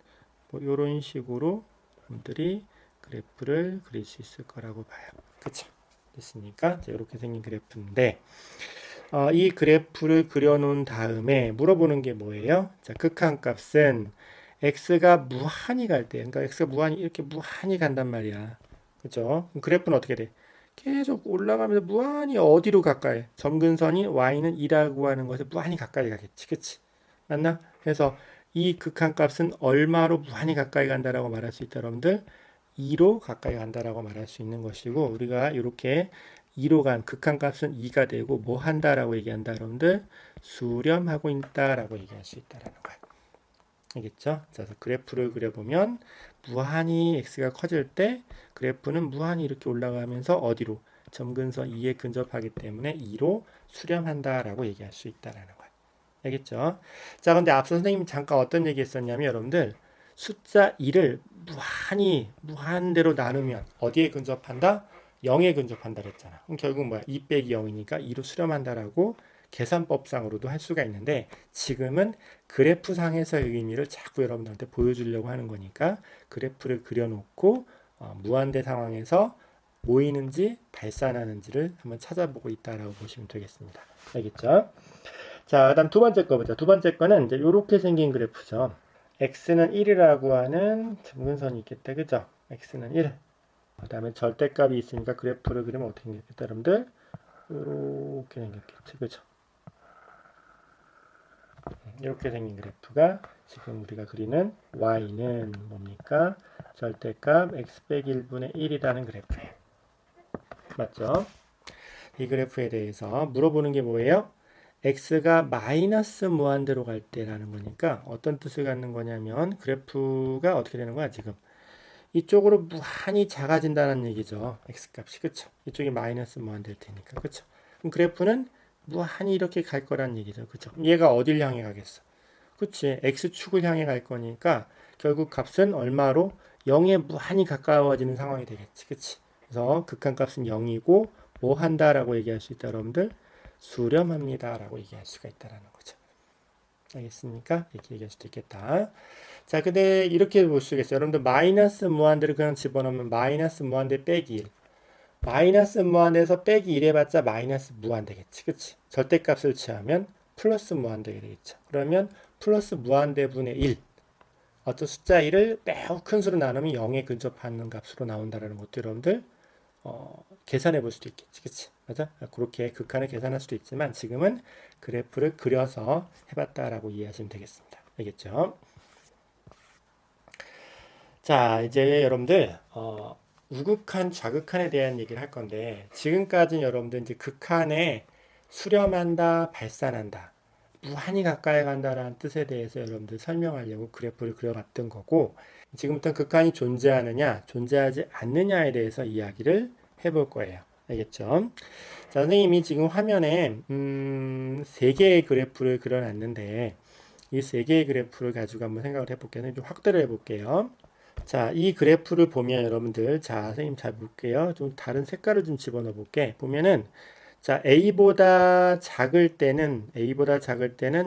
뭐 이런 식으로 여러분들이 그래프를 그릴 수 있을 거라고 봐요. 그쵸? 됐습니까? 자, 이렇게 생긴 그래프인데 이 그래프를 그려놓은 다음에 물어보는 게 뭐예요? 자, 극한값은 x가 무한히 갈 때, 그러니까 x가 무한히 이렇게 무한히 간단 말이야. 그죠? 그럼 그래프는 어떻게 돼? 계속 올라가면서 무한히 어디로 가까이? 점근선이 y는 2라고 하는 것에 무한히 가까이 가겠지. 그치? 맞나? 그래서 이 극한값은 얼마로 무한히 가까이 간다라고 말할 수 있다, 여러분들? 2로 가까이 간다라고 말할 수 있는 것이고 우리가 이렇게 2로 간 극한값은 2가 되고 뭐 한다라고 얘기한다, 여러분들? 수렴하고 있다라고 얘기할 수 있다라는 거야. 알겠죠? 자, 그래프를 그려보면 무한히 x가 커질 때 그래프는 무한히 이렇게 올라가면서 어디로? 점근선 2에 근접하기 때문에 2로 수렴한다라고 얘기할 수 있다라는 거야. 알겠죠? 자, 근데 앞서 선생님이 잠깐 어떤 얘기 했었냐면 여러분들 숫자 2를 무한대로 나누면 어디에 근접한다? 0에 근접한다 그랬잖아. 그럼 결국 뭐야? 2 빼기 0이니까 2로 수렴한다라고 계산법상으로도 할 수가 있는데 지금은 그래프상에서의 의미를 자꾸 여러분들한테 보여주려고 하는 거니까 그래프를 그려놓고 무한대 상황에서 모이는지 발산하는지를 한번 찾아보고 있다라고 보시면 되겠습니다. 알겠죠? 자, 그다음 두 번째 거 보자. 두 번째 거는 이제 이렇게 생긴 그래프죠. x는 1이라고 하는 점근선이 있겠다. 그죠? x는 1. 그다음에 절대값이 있으니까 그래프를 그리면 어떻게 생겼겠다, 여러분들? 이렇게 생겼겠지. 그죠? 이렇게 생긴 그래프가 지금 우리가 그리는 y는 뭡니까? 절대값 x 빼기 1분의 1이라는 그래프예요. 맞죠? 이 그래프에 대해서 물어보는 게 뭐예요? x가 마이너스 무한대로 갈 때라는 거니까 어떤 뜻을 갖는 거냐면 그래프가 어떻게 되는 거야 지금 이쪽으로 무한히 작아진다는 얘기죠. x값이 그쵸? 이쪽이 마이너스 무한대일 테니까 그쵸? 그럼 그래프는 무한히 이렇게 갈 거란 얘기죠. 그쵸? 얘가 어딜 향해 가겠어? 그치? x축을 향해 갈 거니까 결국 값은 얼마로? 0에 무한히 가까워지는 상황이 되겠지. 그치? 그래서 극한값은 0이고 뭐 한다라고 얘기할 수 있다 여러분들? 수렴합니다라고 얘기할 수가 있다라는 거죠. 알겠습니까? 이렇게 얘기할 수도 있겠다. 자, 근데 이렇게 볼 수 있겠어요. 여러분들 마이너스 무한대를 그냥 집어넣으면 마이너스 무한대 빼기 1. 마이너스 무한대에서 빼기 1 해봤자 마이너스 무한대겠지. 그치? 절대값을 취하면 플러스 무한대가 되겠죠. 그러면 플러스 무한대분의 1. 어떤 숫자 1을 매우 큰 수로 나누면 0에 근접하는 값으로 나온다는 것도 여러분들 계산해 볼 수도 있겠지. 그치? 맞아? 그렇게 극한을 계산할 수도 있지만 지금은 그래프를 그려서 해봤다라고 이해하시면 되겠습니다. 알겠죠? 자, 이제 여러분들 우극한, 좌극한에 대한 얘기를 할 건데 지금까지는 여러분들 이제 극한에 수렴한다, 발산한다, 무한히 가까이 간다라는 뜻에 대해서 여러분들 설명하려고 그래프를 그려봤던 거고 지금부터 극한이 존재하느냐, 존재하지 않느냐에 대해서 이야기를 해볼 거예요. 알겠죠? 자, 선생님이 지금 화면에 세 개의 그래프를 그려놨는데 이 세 개의 그래프를 가지고 한번 생각을 해볼게요. 좀 확대를 해볼게요. 자, 이 그래프를 보면 여러분들, 자, 선생님 잘 볼게요. 좀 다른 색깔을 좀 집어넣어 볼게. 보면은, 자, A보다 작을 때는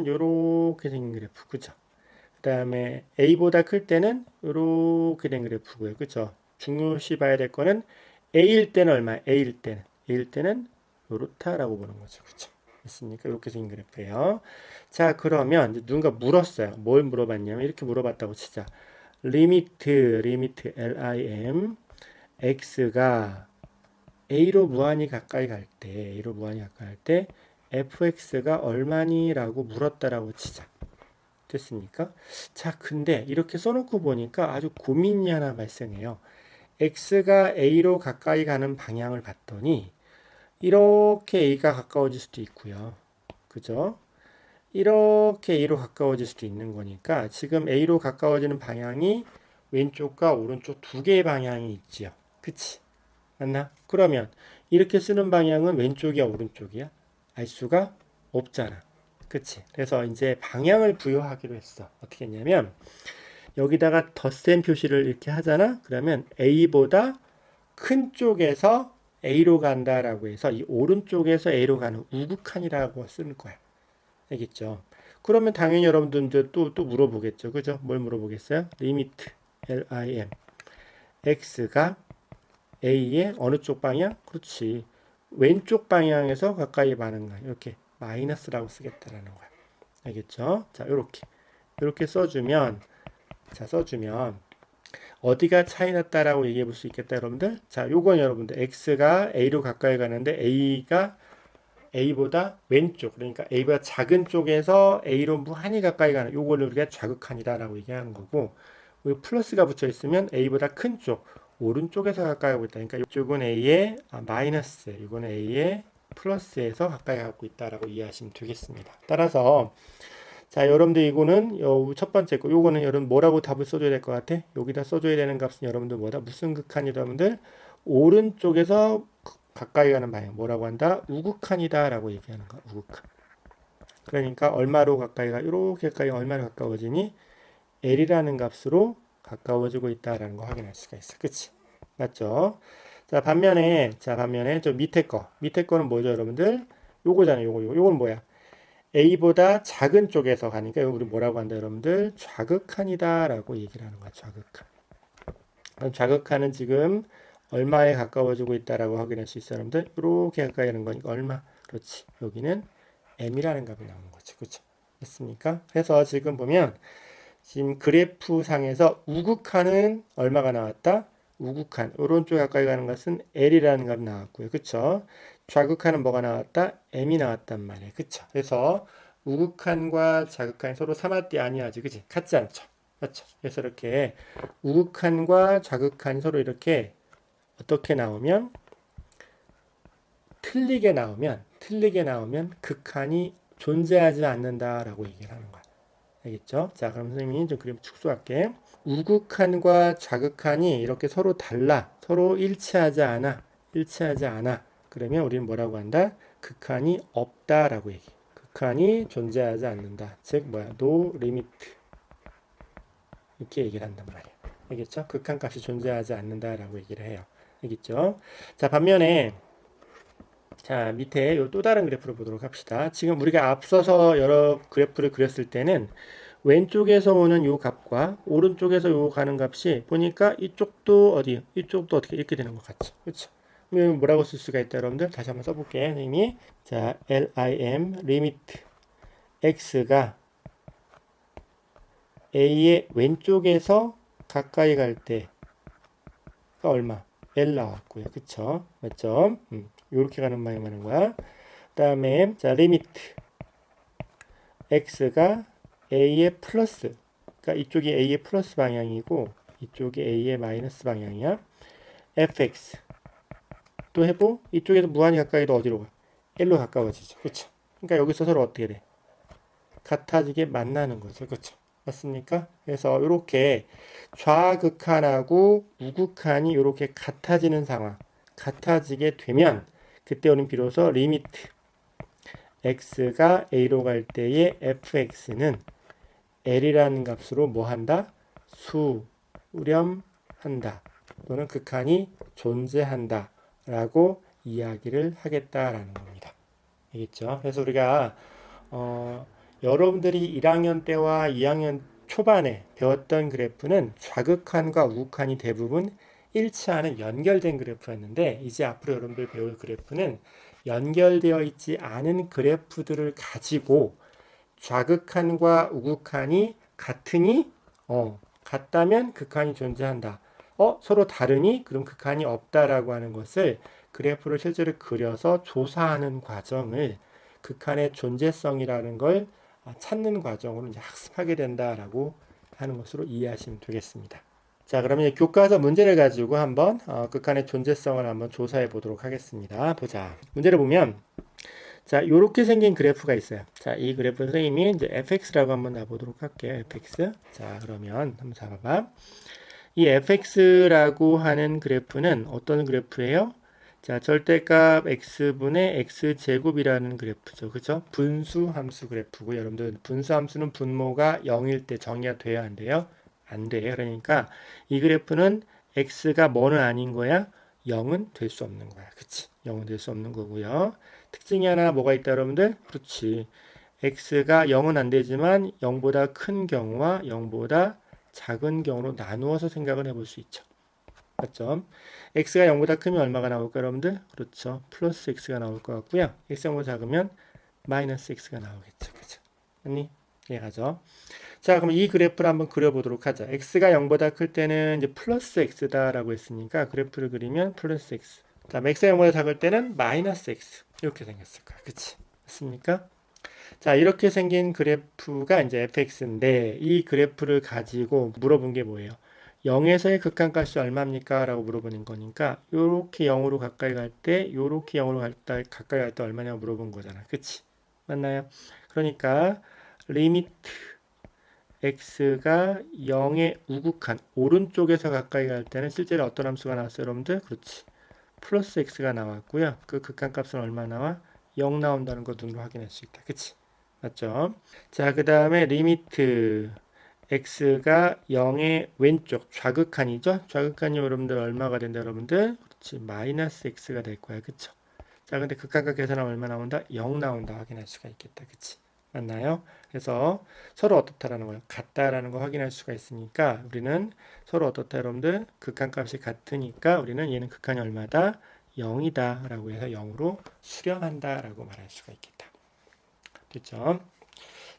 요렇게 생긴 그래프, 그죠? 그 다음에 A보다 클 때는 요렇게 된 그래프고요, 그죠? 중요시 봐야 될 거는 A일 때는 얼마? A일 때는 요렇다라고 보는 거죠, 그죠? 됐습니까? 이렇게 생긴 그래프예요. 자, 그러면 이제 누군가 물었어요. 뭘 물어봤냐면 이렇게 물어봤다고 치자. 리미트 lim x가 a로 무한히 가까이 갈 때 fx가 얼마니라고 물었다라고 치자. 됐습니까? 자, 근데 이렇게 써놓고 보니까 아주 고민이 하나 발생해요. x가 a로 가까이 가는 방향을 봤더니 이렇게 a가 가까워질 수도 있고요. 그죠? 이렇게 A로 가까워질 수도 있는 거니까 지금 A로 가까워지는 방향이 왼쪽과 오른쪽 두 개의 방향이 있지요. 그치? 맞나? 그러면 이렇게 쓰는 방향은 왼쪽이야, 오른쪽이야? 알 수가 없잖아. 그치? 그래서 이제 방향을 부여하기로 했어. 어떻게 했냐면 여기다가 덧셈 표시를 이렇게 하잖아? 그러면 A보다 큰 쪽에서 A로 간다라고 해서 이 오른쪽에서 A로 가는 우극한이라고 쓰는 거야. 알겠죠? 그러면 당연히 여러분들 또 물어보겠죠. 그죠? 뭘 물어보겠어요? 리미트 lim x가 a의 어느 쪽 방향? 그렇지. 왼쪽 방향에서 가까이 가는 거야. 이렇게 마이너스라고 쓰겠다라는 거야. 알겠죠? 자, 이렇게 써주면 어디가 차이 났다라고 얘기해 볼 수 있겠다, 여러분들. 자, 요건 여러분들 x가 a로 가까이 가는데 a가 A보다 왼쪽, 그러니까 A보다 작은 쪽에서 A로 무한히 가까이 가는 요거를 우리가 좌극한이다라고 얘기하는 거고, 여기 플러스가 붙여 있으면 A보다 큰 쪽, 오른쪽에서 가까이 가고 있다. 그러니까 이쪽은 A의 마이너스, 이거는 A의 플러스에서 가까이 가고 있다라고 이해하시면 되겠습니다. 따라서 자, 여러분들 이거는 첫 번째 거, 요거는 여러분 뭐라고 답을 써줘야 될 것 같아? 여기다 써줘야 되는 값은 여러분들 뭐다? 무슨 극한이 여러분들? 오른쪽에서 가까이 가는 방향 뭐라고 한다? 우극한이다 라고 얘기하는 거야. 우극한. 그러니까 얼마로 가까이 가? 이렇게 가까이 얼마로 가까워지니? L이라는 값으로 가까워지고 있다라는 거 확인할 수가 있어. 그치? 맞죠? 자, 반면에 저 밑에 거는 뭐죠, 여러분들? 요거잖아요. 요건 뭐야? A보다 작은 쪽에서 가니까 우리 뭐라고 한다, 여러분들? 좌극한이다 라고 얘기를 하는 거야. 좌극한. 그럼 좌극한은 지금 얼마에 가까워지고 있다라고 확인할 수 있어요, 여러분들? 이렇게 가까이 하는 거니까 얼마? 그렇지. 여기는 m이라는 값이 나오는 거죠. 그렇죠? 됐습니까? 그래서 지금 보면 지금 그래프 상에서 우극한은 얼마가 나왔다? 우극한 오른쪽 가까이 가는 것은 L이라는 값이 나왔고요. 그렇죠? 좌극한은 뭐가 나왔다? M이 나왔단 말이에요. 그렇죠? 그래서 우극한과 좌극한이 서로 삼합이 아니야지. 그치? 같지 않죠? 맞죠? 그래서 이렇게 우극한과 좌극한이 서로 이렇게 어떻게 나오면 틀리게 나오면 극한이 존재하지 않는다라고 얘기를 하는 거야. 알겠죠? 자, 그럼 선생님이 좀 그림 축소할게. 우극한과 좌극한이 이렇게 서로 달라. 서로 일치하지 않아. 그러면 우리는 뭐라고 한다? 극한이 없다라고 얘기해. 극한이 존재하지 않는다. 즉 뭐야? no limit. 이렇게 얘기를 한단 말이야. 알겠죠? 극한 값이 존재하지 않는다라고 얘기를 해요. 알겠죠? 자, 반면에 자, 밑에 요 또 다른 그래프를 보도록 합시다. 지금 우리가 앞서서 여러 그래프를 그렸을 때는 왼쪽에서 오는 요 값과 오른쪽에서 요 가는 값이 보니까 이쪽도 어떻게 이렇게 되는 것 같죠. 그렇죠? 그러면 뭐라고 쓸 수가 있다, 여러분들? 다시 한번 써볼게요, 선생님이. 자, lim 리미트 x가 a의 왼쪽에서 가까이 갈 때가 얼마? L 나왔고요. 그쵸? 맞죠? 요렇게 가는 방향 하는 거야. 그 다음에, 자, 리미트. x가 a의 플러스. 그러니까 이쪽이 a의 플러스 방향이고, 이쪽이 a의 마이너스 방향이야. fx. 또 해보. 이쪽에서 무한히 가까이도 어디로 가? 1로 가까워지죠. 그쵸? 그러니까 여기서 서로 어떻게 돼? 같아지게 만나는 거죠. 그쵸? 맞습니까? 그래서 이렇게 좌극한하고 우극한이 이렇게 같아지는 상황, 같아지게 되면 그때 우리는 비로소 리미트 x가 a로 갈 때의 fx는 l이라는 값으로 뭐 한다? 수렴한다. 또는 극한이 존재한다. 라고 이야기를 하겠다라는 겁니다. 알겠죠? 그래서 우리가 여러분들이 1학년 때와 2학년 초반에 배웠던 그래프는 좌극한과 우극한이 대부분 일치하는 연결된 그래프였는데 이제 앞으로 여러분들 배울 그래프는 연결되어 있지 않은 그래프들을 가지고 좌극한과 우극한이 같으니 같다면 극한이 존재한다. 서로 다르니 그럼 극한이 없다라고 하는 것을 그래프를 실제로 그려서 조사하는 과정을 극한의 존재성이라는 걸 찾는 과정으로 이제 학습하게 된다라고 하는 것으로 이해하시면 되겠습니다. 자, 그러면 교과서 문제를 가지고 한번 극한의 존재성을 한번 조사해 보도록 하겠습니다. 보자. 문제를 보면 자, 요렇게 생긴 그래프가 있어요. 자, 이 그래프 선생님이 이제 fx라고 한번 놔보도록 할게요. fx. 자, 그러면 한번 잡아봐. 이 fx라고 하는 그래프는 어떤 그래프예요? 자, 절대값 x분의 x제곱이라는 그래프죠. 그죠? 분수함수 그래프고 여러분들 분수함수는 분모가 0일 때 정의가 돼야 안 돼요? 안 돼요. 그러니까 이 그래프는 x가 뭐는 아닌 거야? 0은 될 수 없는 거야. 그치? 0은 될 수 없는 거고요. 특징이 하나 뭐가 있다 여러분들? 그렇지. x가 0은 안 되지만 0보다 큰 경우와 0보다 작은 경우로 나누어서 생각을 해볼 수 있죠. 맞죠? x가 0보다 크면 얼마가 나올까 여러분들? 그렇죠. 플러스 x가 나올 것 같고요. x 0보다 작으면 마이너스 x가 나오겠죠. 그죠? 아니? 이해가죠? 자, 그럼 이 그래프를 한번 그려보도록 하자. x가 0보다 클 때는 이제 플러스 x다라고 했으니까 그래프를 그리면 플러스 x. 자, x가 0보다 작을 때는 마이너스 x. 이렇게 생겼을 거야. 그치? 맞습니까? 자, 이렇게 생긴 그래프가 이제 fx인데 이 그래프를 가지고 물어본 게 뭐예요? 0에서의 극한값이 얼마입니까? 라고 물어보는 거니까 요렇게 0으로 가까이 갈 때 요렇게 0으로 가까이 갈 때 얼마냐고 물어본 거잖아. 그치? 맞나요? 그러니까 리미트 x가 0의 우극한 오른쪽에서 가까이 갈 때는 실제로 어떤 함수가 나왔어요, 여러분들? 그렇지. 플러스 x가 나왔고요. 그 극한값은 얼마 나와? 0 나온다는 거 눈으로 확인할 수 있다. 그치? 맞죠? 자, 그 다음에 리미트 x가 0의 왼쪽 좌극한이죠? 좌극한이 여러분들 얼마가 된다, 여러분들? 그렇지. 마이너스 x가 될 거야. 그쵸? 자, 근데 극한값 계산하면 얼마 나온다? 0 나온다. 확인할 수가 있겠다. 그치? 맞나요? 그래서 서로 어떻다라는 걸 같다라는 거 확인할 수가 있으니까 우리는 서로 어떻다 여러분들 극한값이 같으니까 우리는 얘는 극한이 얼마다? 0이다 라고 해서 0으로 수렴한다 라고 말할 수가 있겠다. 됐죠?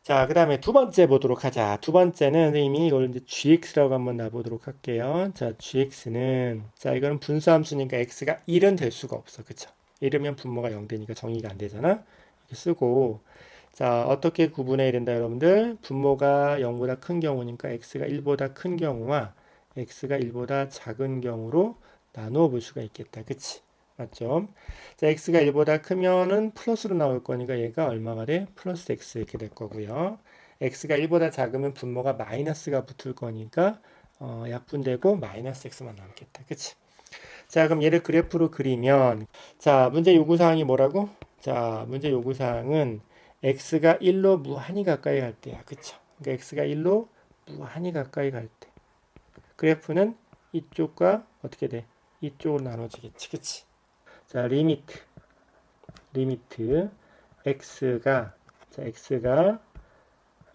자, 그 다음에 두 번째 보도록 하자. 두 번째는 선생님이 이걸 이제 gx라고 한번 놔보도록 할게요. 자, gx는 자, 이거는 분수함수니까 x가 1은 될 수가 없어. 그쵸? 1이면 분모가 0 되니까 정의가 안 되잖아. 이렇게 쓰고 자, 어떻게 구분해야 된다, 여러분들? 분모가 0보다 큰 경우니까 x가 1보다 큰 경우와 x가 1보다 작은 경우로 나누어 볼 수가 있겠다. 그치? 맞죠? 자, x가 1보다 크면은 플러스로 나올 거니까 얘가 얼마가 돼? 플러스 x 이렇게 될 거고요. x가 1보다 작으면 분모가 마이너스가 붙을 거니까 약분되고 마이너스 x만 남겠다. 그치? 자, 그럼 얘를 그래프로 그리면 자, 문제 요구사항이 뭐라고? 자, 문제 요구사항은 x가 1로 무한히 가까이 갈 때야. 그쵸? 그러니까 x가 1로 무한히 가까이 갈 때. 그래프는 이쪽과 어떻게 돼? 이쪽으로 나눠지겠지. 그치? 자, 리미트 x가 자, x가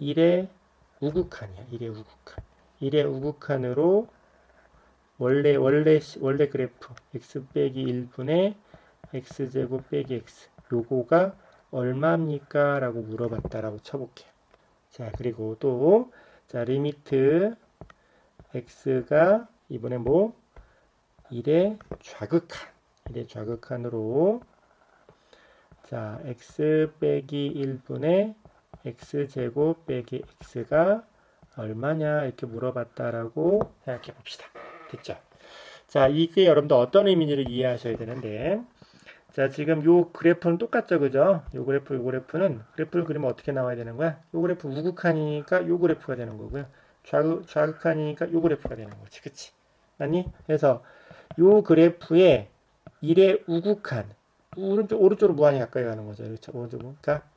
1의 우극한이야. 1의 우극한. 1의 우극한으로 원래 그래프 x 빼기 1분의 x제곱 빼기 x 요거가 얼마입니까? 라고 물어봤다라고 쳐볼게요. 자, 그리고 또, 자, 리미트 x가 이번에 뭐? 1의 좌극한. 1의 좌극한으로, 자, x 빼기 1분의 x제곱 빼기 x가 얼마냐? 이렇게 물어봤다라고 생각해 봅시다. 됐죠? 자, 이게 여러분들 어떤 의미인지를 이해하셔야 되는데, 자, 지금 요 그래프는 똑같죠, 그죠? 요 그래프는 그래프를 그리면 어떻게 나와야 되는 거야? 요 그래프 우극한이니까 요 그래프가 되는 거고요. 좌극한이니까 요 그래프가 되는 거지, 그치? 아니? 그래서 요 그래프의 1의 우극한, 오른쪽으로 무한히 가까이 가는 거죠. 그렇죠? 오른쪽으로.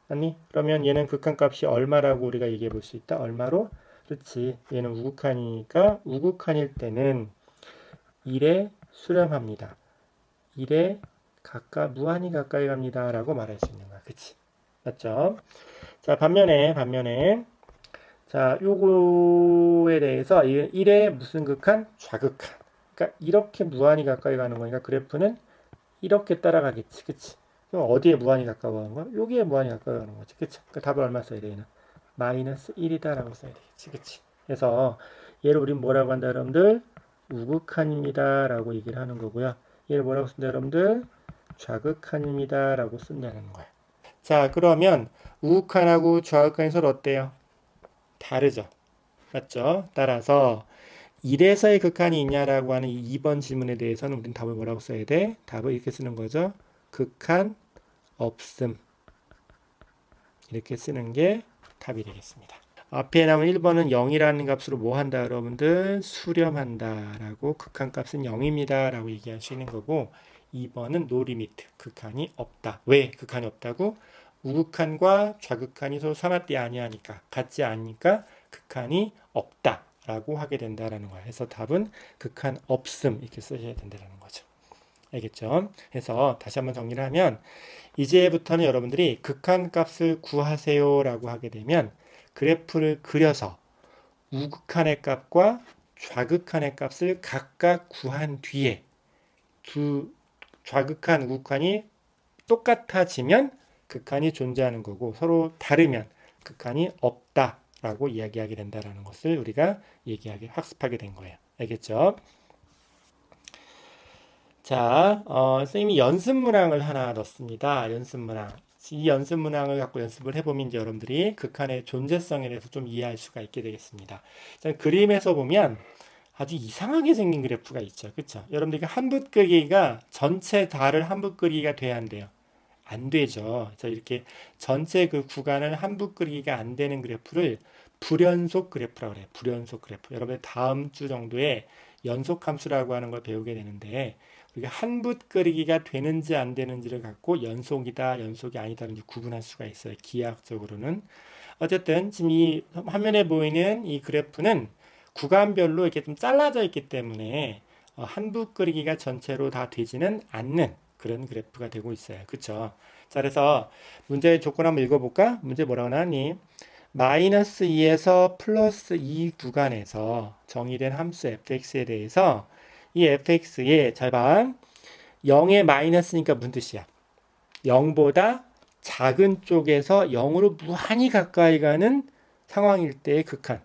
아니? 그러면 얘는 극한값이 얼마라고 우리가 얘기해 볼 수 있다? 얼마로? 그렇지. 얘는 우극한이니까 우극한일 때는 1에 수렴합니다. 1에 무한히 가까이 갑니다. 라고 말할 수 있는 거야. 그치? 맞죠? 자, 반면에, 자, 요거에 대해서 1에 무슨 극한? 좌극한. 그러니까 이렇게 무한히 가까이 가는 거니까 그래프는 이렇게 따라가겠지. 그치? 그럼 어디에 무한히 가까워 가는 거야? 여기에 무한히 가까이 가는 거지. 그치? 그 답을 얼마 써야 돼, 얘는? 마이너스 1이다 라고 써야 되겠지. 그치? 그래서 얘를 우린 뭐라고 한다, 여러분들? 우극한입니다. 라고 얘기를 하는 거고요. 얘를 뭐라고 쓴다, 여러분들? 좌극한입니다. 라고 쓴다는 거야. 자, 그러면 우극한하고 좌극한이 서로 어때요? 다르죠. 맞죠? 따라서 1에서의 극한이 있냐라고 하는 이 2번 질문에 대해서는 우리는 답을 뭐라고 써야 돼? 답을 이렇게 쓰는 거죠. 극한 없음. 이렇게 쓰는 게 답이 되겠습니다. 앞에 나온 1번은 0이라는 값으로 뭐 한다, 여러분들? 수렴한다 라고, 극한값은 0입니다 라고 얘기할 수 있는 거고, 2번은 노 리미트, 극한이 없다. 왜 극한이 없다고? 우극한과 좌극한이 서로 삼합되지 아니하니까, 같지 않으니까 극한이 없다 라고 하게 된다라는 거야. 그래서 답은 극한 없음 이렇게 쓰셔야 된다는 거죠. 알겠죠? 그래서 다시 한번 정리를 하면, 이제부터는 여러분들이 극한값을 구하세요 라고 하게 되면 그래프를 그려서 우극한의 값과 좌극한의 값을 각각 구한 뒤에 좌극한, 우극한이 똑같아지면 극한이 존재하는 거고, 서로 다르면 극한이 없다라고 이야기하게 된다는 것을 우리가 학습하게 된 거예요. 알겠죠? 자, 선생님이 연습문항을 하나 넣습니다. 연습문항. 이 연습문항을 갖고 연습을 해보면 이제 여러분들이 극한의 존재성에 대해서 좀 이해할 수가 있게 되겠습니다. 자, 그림에서 보면 아주 이상하게 생긴 그래프가 있죠. 그쵸? 여러분들이 한붓 그리기가 전체 달을 한붓 그리기가 돼야 한대요. 안 되죠. 그래서 이렇게 전체 그 구간을 한붓 그리기가 안 되는 그래프를 불연속 그래프라고 그래요. 불연속 그래프. 여러분 다음 주 정도에 연속 함수라고 하는 걸 배우게 되는데, 우리가 한붓 그리기가 되는지 안 되는지를 갖고 연속이다, 연속이 아니다를 구분할 수가 있어요. 기하학적으로는. 어쨌든 지금 이 화면에 보이는 이 그래프는 구간별로 이렇게 좀 잘라져 있기 때문에 한붓 그리기가 전체로 다 되지는 않는 그런 그래프가 되고 있어요. 그쵸? 자, 그래서 문제의 조건 한번 읽어볼까? 문제 뭐라고 나왔니? 마이너스 2에서 플러스 2 구간에서 정의된 함수 fx에 대해서 이 fx에 잘 봐. 0의 마이너스니까 무슨 뜻이야? 0보다 작은 쪽에서 0으로 무한히 가까이 가는 상황일 때의 극한.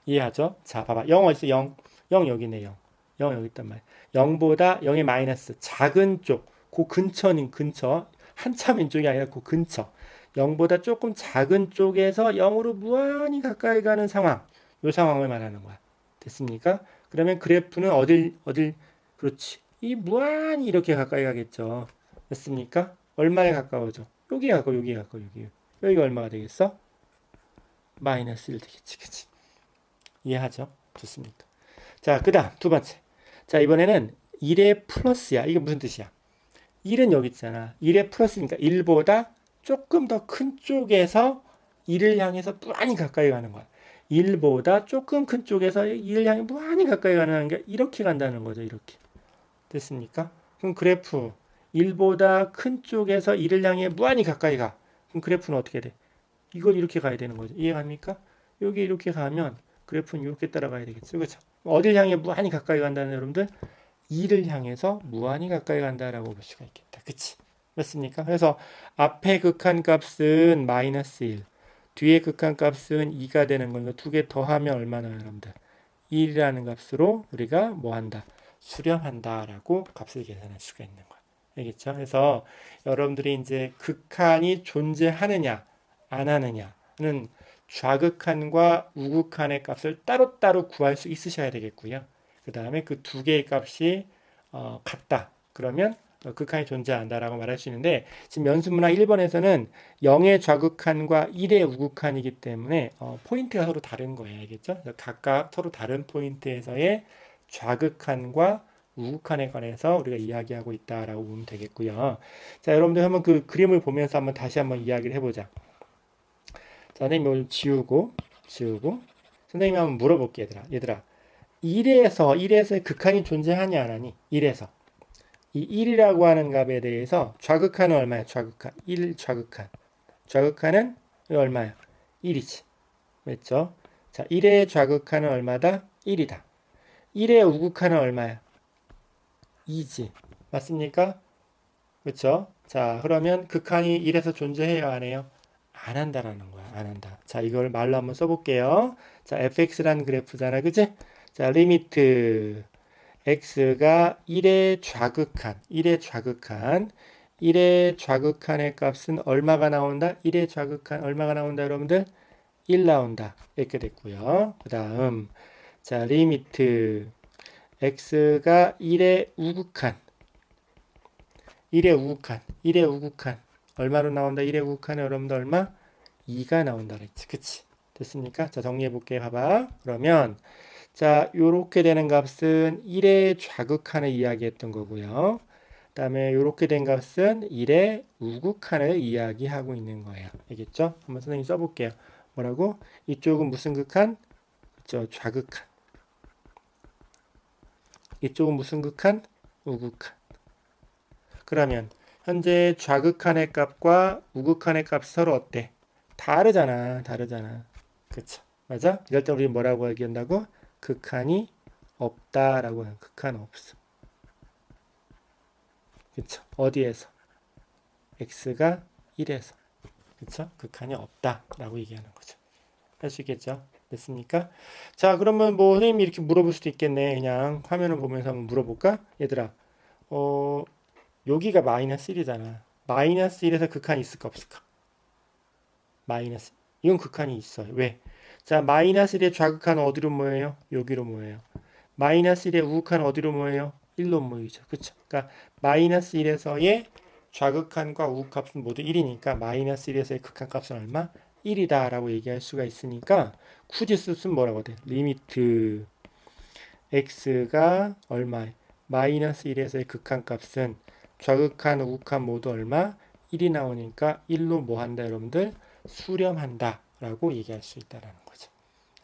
이해하죠? 자, 봐봐. 0 어딨어? 0. 0 여기네, 0. 0 여기 있단 말이야. 0보다 0의 마이너스 작은 쪽, 그 근처는 근처. 한참 왼쪽이 아니라 그 근처. 0보다 조금 작은 쪽에서 0으로 무한히 가까이 가는 상황. 이 상황을 말하는 거야. 됐습니까? 그러면 그래프는 그렇지. 이 무한히 이렇게 가까이 가겠죠. 됐습니까? 얼마에 가까워져? 여기에 가까워, 여기에 가까워, 여기. 여기가 얼마가 되겠어? 마이너스 1 되겠지, 그치? 이해하죠? 좋습니다. 자, 그 다음 두 번째. 자, 이번에는 1의 플러스야. 이게 무슨 뜻이야? 1은 여기 있잖아. 1의 플러스니까 1보다 조금 더 큰 쪽에서 1을 향해서 무한히 가까이 가는 거야. 1보다 조금 큰 쪽에서 1을 향해 무한히 가까이 가는 게 이렇게 간다는 거죠. 이렇게. 됐습니까? 그럼 그래프 1보다 큰 쪽에서 1을 향해 무한히 가까이 가. 그럼 그래프는 어떻게 돼? 이걸 이렇게 가야 되는 거죠. 이해갑니까? 여기 이렇게 가면 그래프는 이렇게 따라가야 되겠죠. 그렇죠? 어딜 향해 무한히 가까이 간다는 여러분들? 2를 향해서 무한히 가까이 간다라고 볼 수가 있겠다. 그치? 맞습니까? 그래서 앞에 극한값은 마이너스 1, 뒤에 극한값은 2가 되는 거니까 두 개 더하면 얼마나 여러분들? 1이라는 값으로 우리가 뭐 한다? 수렴한다라고 값을 계산할 수가 있는 거야. 알겠죠? 그래서 여러분들이 이제 극한이 존재하느냐 안 하느냐는 좌극한과 우극한의 값을 따로따로 구할 수 있으셔야 되겠고요. 그 다음에 그 두 개의 값이 같다. 그러면 극한이 존재한다라고 말할 수 있는데 지금 연습문항 1번에서는 0의 좌극한과 1의 우극한이기 때문에 포인트가 서로 다른 거예요. 알겠죠? 각각 서로 다른 포인트에서의 좌극한과 우극한에 관해서 우리가 이야기하고 있다라고 보면 되겠고요. 자, 여러분들 한번 그 그림을 보면서 한번 다시 한번 이야기를 해보자. 자, 선생님이 오늘 지우고 선생님이 한번 물어볼게 얘들아 1에서의 극한이 존재하냐 안 하니? 1에서 이 1이라고 하는 값에 대해서 좌극한은 얼마야? 좌극한 1 좌극한은 얼마야? 1이지 맞죠? 자 1의 좌극한은 얼마다? 1이다 1의 우극한은 얼마야? 2지 맞습니까? 그렇죠? 자 그러면 극한이 1에서 존재해요 안 해요? 안 한다라는 거야 안 한다 자 이걸 말로 한번 써볼게요 자 fx라는 그래프잖아 그치? 자 리미트 x가 1의 좌극한의 값은 얼마가 나온다? 1의 좌극한 얼마가 나온다 여러분들? 1 나온다 이렇게 됐고요 그 다음 자 리미트 x가 1의 우극한 얼마로 나온다? 1의 우극한은 여러분들 얼마? 2가 나온다 그랬지 그치? 됐습니까? 자 정리해 볼게요 봐봐 그러면 자 요렇게 되는 값은 1의 좌극한을 이야기했던 거고요 그 다음에 요렇게 된 값은 1의 우극한을 이야기하고 있는 거예요 알겠죠? 한번 선생님 써볼게요 뭐라고? 이쪽은 무슨 극한? 좌극한 이쪽은 무슨 극한? 우극한 그러면 현재 좌극한의 값과 우극한의 값이 서로 어때? 다르잖아 그쵸? 맞아? 이럴 때 우리 뭐라고 얘기한다고? 극한이 없다라고 하는 극한 없음 그쵸? 어디에서? x가 1에서 그쵸? 극한이 없다라고 얘기하는 거죠 할 수 있겠죠? 됐습니까? 자 그러면 뭐 선생님이 이렇게 물어볼 수도 있겠네 그냥 화면을 보면서 한번 물어볼까? 얘들아 여기가 마이너스 1이잖아 마이너스 1에서 극한이 있을까 없을까? 마이너스 이건 극한이 있어요 왜? 자 마이너스 1의 좌극한은 어디로 모여요? 여기로 모여요 마이너스 1의 우극한은 어디로 모여요? 1로 모이죠 그쵸? 그러니까 마이너스 1에서의 좌극한과 우극값은 모두 1이니까 마이너스 1에서의 극한값은 얼마? 1이다 라고 얘기할 수가 있으니까 굳이 쓰면 뭐라고 돼? 리미트 x가 얼마? 마이너스 1에서의 극한값은 좌극한, 우극한 모두 얼마? 1이 나오니까 1로 뭐 한다 여러분들? 수렴한다 라고 얘기할 수 있다라는 거죠.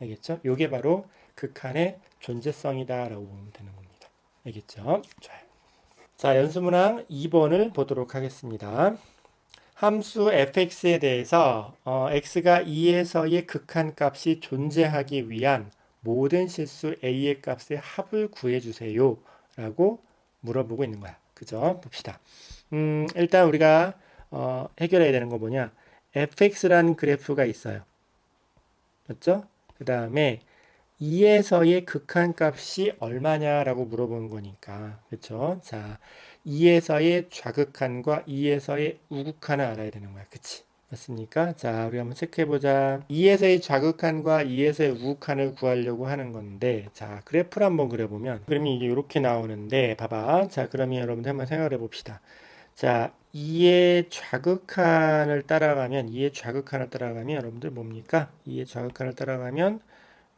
알겠죠? 요게 바로 극한의 존재성이다 라고 보면 되는 겁니다. 알겠죠? 좋아요. 자, 연수문항 2번을 보도록 하겠습니다. 함수 fx에 대해서 x가 2에서의 극한값이 존재하기 위한 모든 실수 a의 값의 합을 구해주세요 라고 물어보고 있는 거야. 그죠? 봅시다. 일단 우리가 해결해야 되는 거 뭐냐? fx라는 그래프가 있어요. 맞죠? 그 다음에 2에서의 극한값이 얼마냐라고 물어보는 거니까. 그렇죠? 자, 2에서의 좌극한과 2에서의 우극한을 알아야 되는 거야. 그치? 맞습니까? 자, 우리 한번 체크해보자. 2에서의 좌극한과 2에서의 우극한을 구하려고 하는 건데, 자, 그래프를 한번 그려보면, 그림이 이게 이렇게 나오는데, 봐봐. 자, 그러면 여러분들 한번 생각을 해봅시다. 자, 2의 좌극한을 따라가면 여러분들 뭡니까? 2의 좌극한을 따라가면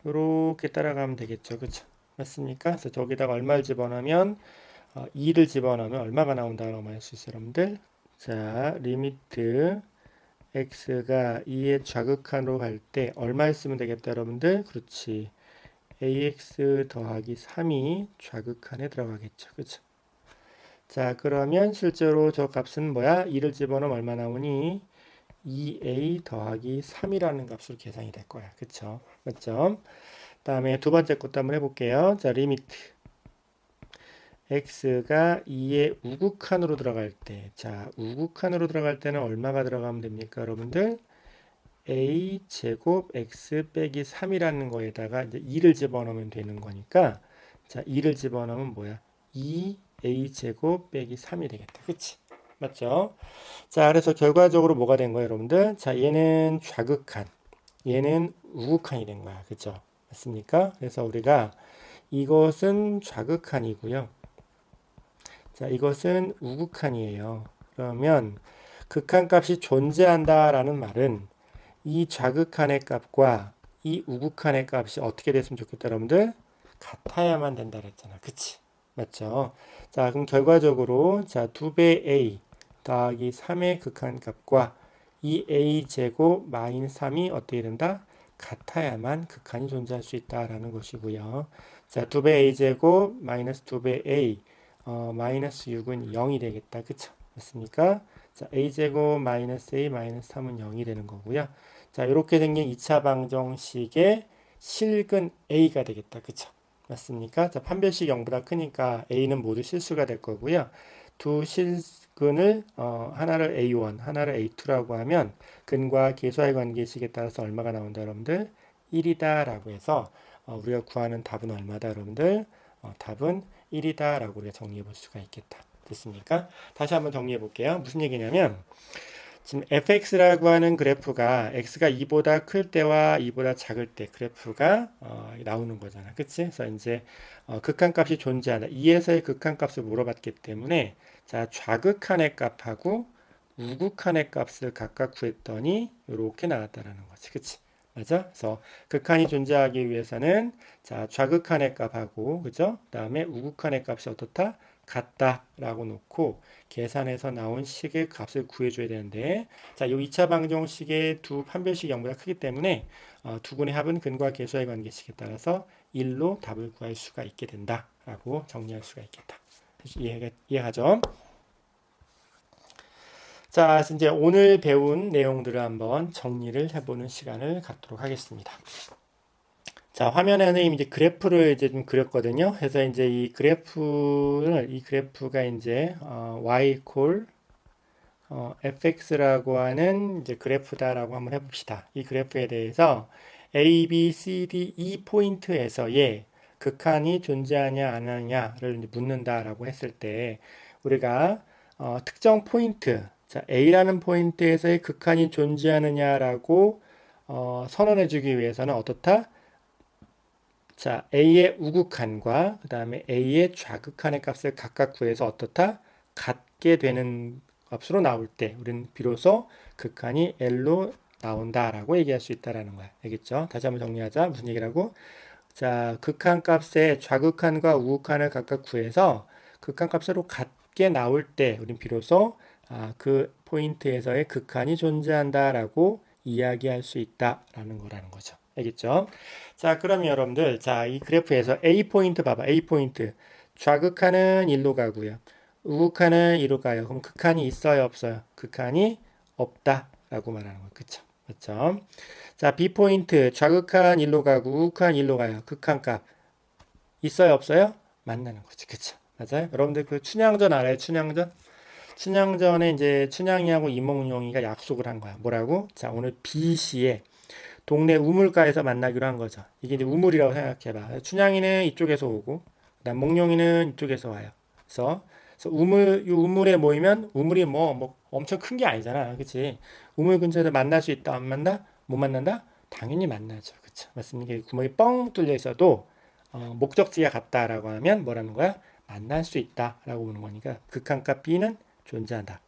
이렇게 따라가면 되겠죠. 그쵸? 맞습니까? 그래서 저기다가 얼마를 집어넣으면 2를 집어넣으면 얼마가 나온다고 할 수 있어요, 여러분들? 자, 리미트 x가 2의 좌극한으로 갈 때 얼마 쓰면 되겠다, 여러분들? 그렇지. ax 더하기 3이 좌극한에 들어가겠죠. 그쵸? 자, 그러면 실제로 저 값은 뭐야? 2를 집어넣으면 얼마 나오니? 2a 더하기 3이라는 값으로 계산이 될 거야. 그쵸? 맞죠? 다음에 두 번째 것도 한번 해볼게요. 자, 리미트 x가 2의 우극한으로 들어갈 때, 자, 우극한으로 들어갈 때는 얼마가 들어가면 됩니까, 여러분들? a 제곱 x 빼기 3이라는 거에다가 이제 2를 집어넣으면 되는 거니까, 자, 2를 집어넣으면 뭐야? 2a 제곱 빼기 3이 되겠다. 그치? 맞죠? 자, 그래서 결과적으로 뭐가 된 거예요, 여러분들? 자, 얘는 좌극한, 얘는 우극한이 된 거야. 그죠? 맞습니까? 그래서 우리가 이것은 좌극한이고요. 자, 이것은 우극한이에요. 그러면 극한값이 존재한다라는 말은 이 좌극한의 값과 이 우극한의 값이 어떻게 됐으면 좋겠다, 여러분들? 같아야만 된다 그랬잖아. 그치? 맞죠? 자, 그럼 결과적으로 자, 2배 a 더하기 3의 극한값과 이 a 제곱 마이너스 3이 어떻게 된다? 같아야만 극한이 존재할 수 있다라는 것이고요. 자, 2배 a 제곱 마이너스 2배 a 마이너스 6은 0이 되겠다. 그쵸? 맞습니까? 자, a 제곱 마이너스 a 마이너스 3은 0이 되는 거고요. 자, 이렇게 생긴 2차 방정식의 실근 a가 되겠다. 그쵸? 맞습니까? 자, 판별식 0보다 크니까 a는 모두 실수가 될 거고요. 두 실근을 하나를 a1, 하나를 a2라고 하면 근과 계수의 관계식에 따라서 얼마가 나온다, 여러분들? 1이다 라고 해서 우리가 구하는 답은 얼마다, 여러분들? 답은 1이다 라고 우리가 정리해 볼 수가 있겠다. 됐습니까? 다시 한번 정리해 볼게요. 무슨 얘기냐면 지금 fx라고 하는 그래프가 x가 2보다 클 때와 2보다 작을 때 그래프가 나오는 거잖아. 그치? 그래서 이제 극한값이 존재한다. 2에서의 극한값을 물어봤기 때문에 자, 좌극한의 값하고 우극한의 값을 각각 구했더니 이렇게 나왔다라는 거지. 그치? 맞아? 그래서 극한이 존재하기 위해서는 자, 좌극한의 값하고 그죠? 그다음에 우극한의 값이 어떻다? 같다라고 놓고 계산해서 나온 식의 값을 구해줘야 되는데 자, 이 2차 방정식의 두 판별식이 0보다 크기 때문에 두 군의 합은 근과 계수의 관계식에 따라서 1로 답을 구할 수가 있게 된다라고 정리할 수가 있겠다. 이해가죠? 자, 그래서 이제 오늘 배운 내용들을 한번 정리를 해보는 시간을 갖도록 하겠습니다. 자, 화면에는 이제 그래프를 이제 좀 그렸거든요. 그래서 이제 이 그래프가 이제 y 콜 fx라고 하는 이제 그래프다라고 한번 해봅시다. 이 그래프에 대해서 a, b, c, d, e 포인트에서의 극한이 존재하냐 안 하냐를 묻는다라고 했을 때 우리가 특정 포인트, 자, a라는 포인트에서의 극한이 존재하느냐라고 선언해주기 위해서는 어떻다? 자, a의 우극한과 그 다음에 a의 좌극한의 값을 각각 구해서 어떻다? 같게 되는 값으로 나올 때 우리는 비로소 극한이 L로 나온다라고 얘기할 수 있다라는 거야. 알겠죠? 다시 한번 정리하자. 무슨 얘기라고? 자, 극한 값의 좌극한과 우극한을 각각 구해서 극한 값으로 같게 나올 때 우리는 비로소 그 포인트에서의 극한이 존재한다라고 이야기할 수 있다라는 거라는 거죠. 알겠죠? 자, 그러면 여러분들, 자, 이 그래프에서 A 포인트 봐봐. A 포인트. 좌극한은 1로 가고요. 우극한은 2로 가요. 그럼 극한이 있어요, 없어요? 극한이 없다라고 말하는 거예요. 그쵸? 맞죠? 자, B 포인트. 좌극한 1로 가고 우극한 1로 가요. 극한 값 있어요, 없어요? 만나는 거지. 그쵸? 맞아요? 여러분들 그 춘향전 알아요? 춘향전? 춘향전에 이제 춘향이하고 이몽룡이가 약속을 한 거야. 뭐라고? 자, 오늘 B시에 동네 우물가에서 만나기로 한 거죠. 이게 이제 우물이라고 생각해봐. 춘향이는 이쪽에서 오고, 그다음 몽룡이는 이쪽에서 와요. 그래서 이 우물에 모이면 우물이 뭐 엄청 큰 게 아니잖아, 그렇지? 우물 근처에서 만날 수 있다, 안 만나? 못 만난다? 당연히 만나죠, 그렇죠? 맞습니까? 구멍이 뻥 뚫려 있어도 목적지가 같다라고 하면 뭐라는 거야? 만날 수 있다라고 보는 거니까 극한값 B는 존재한다.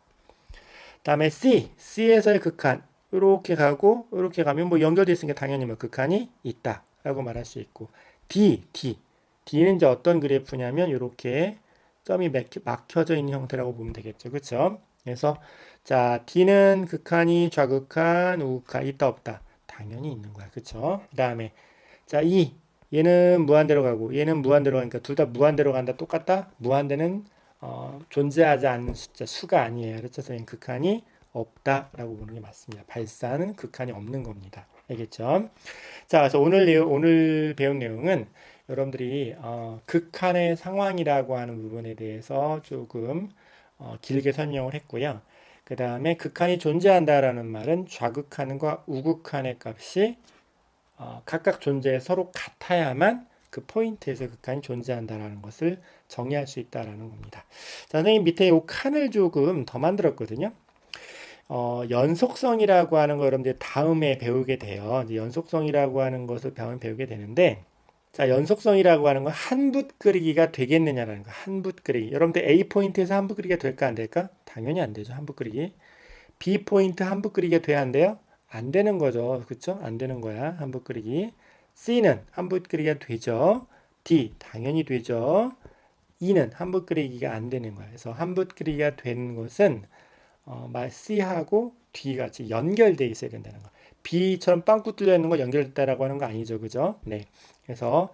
다음에 C에서의 극한. 이렇게 가고 이렇게 가면 뭐 연결되어 있으니까 당연히 뭐 극한이 있다라고 말할 수 있고 D는 이제 어떤 그래프냐면 이렇게 점이 막혀져 있는 형태라고 보면 되겠죠. 그렇죠? 그래서 자, D는 극한이 좌극한, 우극한 있다 없다. 당연히 있는 거야. 그렇죠? 그다음에 자, 얘는 무한대로 가고 얘는 무한대로 가니까 둘 다 무한대로 간다. 똑같다? 무한대는 존재하지 않는 숫자 수가 아니에요. 그렇죠? 그래서 극한이 없다라고 보는 게 맞습니다. 발사는 극한이 없는 겁니다. 알겠죠? 자, 그래서 오늘 배운 내용은 여러분들이 극한의 상황이라고 하는 부분에 대해서 조금 길게 설명을 했고요. 그 다음에 극한이 존재한다라는 말은 좌극한과 우극한의 값이 각각 존재해 서로 같아야만 그 포인트에서 극한이 존재한다라는 것을 정의할 수 있다라는 겁니다. 자, 선생님 밑에 이 칸을 조금 더 만들었거든요. 연속성이라고 하는 거 여러분들 다음에 배우게 돼요. 이제 연속성이라고 하는 것을 배우게 되는데, 자, 연속성이라고 하는 건 한 붓 그리기가 되겠느냐라는 거. 한 붓 그리기. 여러분들 A 포인트에서 한 붓 그리기가 될까 안 될까? 당연히 안 되죠. 한 붓 그리기. B 포인트 한 붓 그리기가 돼야 안 돼요? 안 되는 거죠. 그쵸? 안 되는 거야. 한 붓 그리기. C는 한 붓 그리기가 되죠. D 당연히 되죠. E는 한 붓 그리기가 안 되는 거야. 그래서 한 붓 그리기가 되는 것은 C하고 D 같이 연결돼 있어야 된다는 거. B처럼 빵꾸 뚫려 있는 거 연결됐다라고 하는 거 아니죠, 그죠? 네. 그래서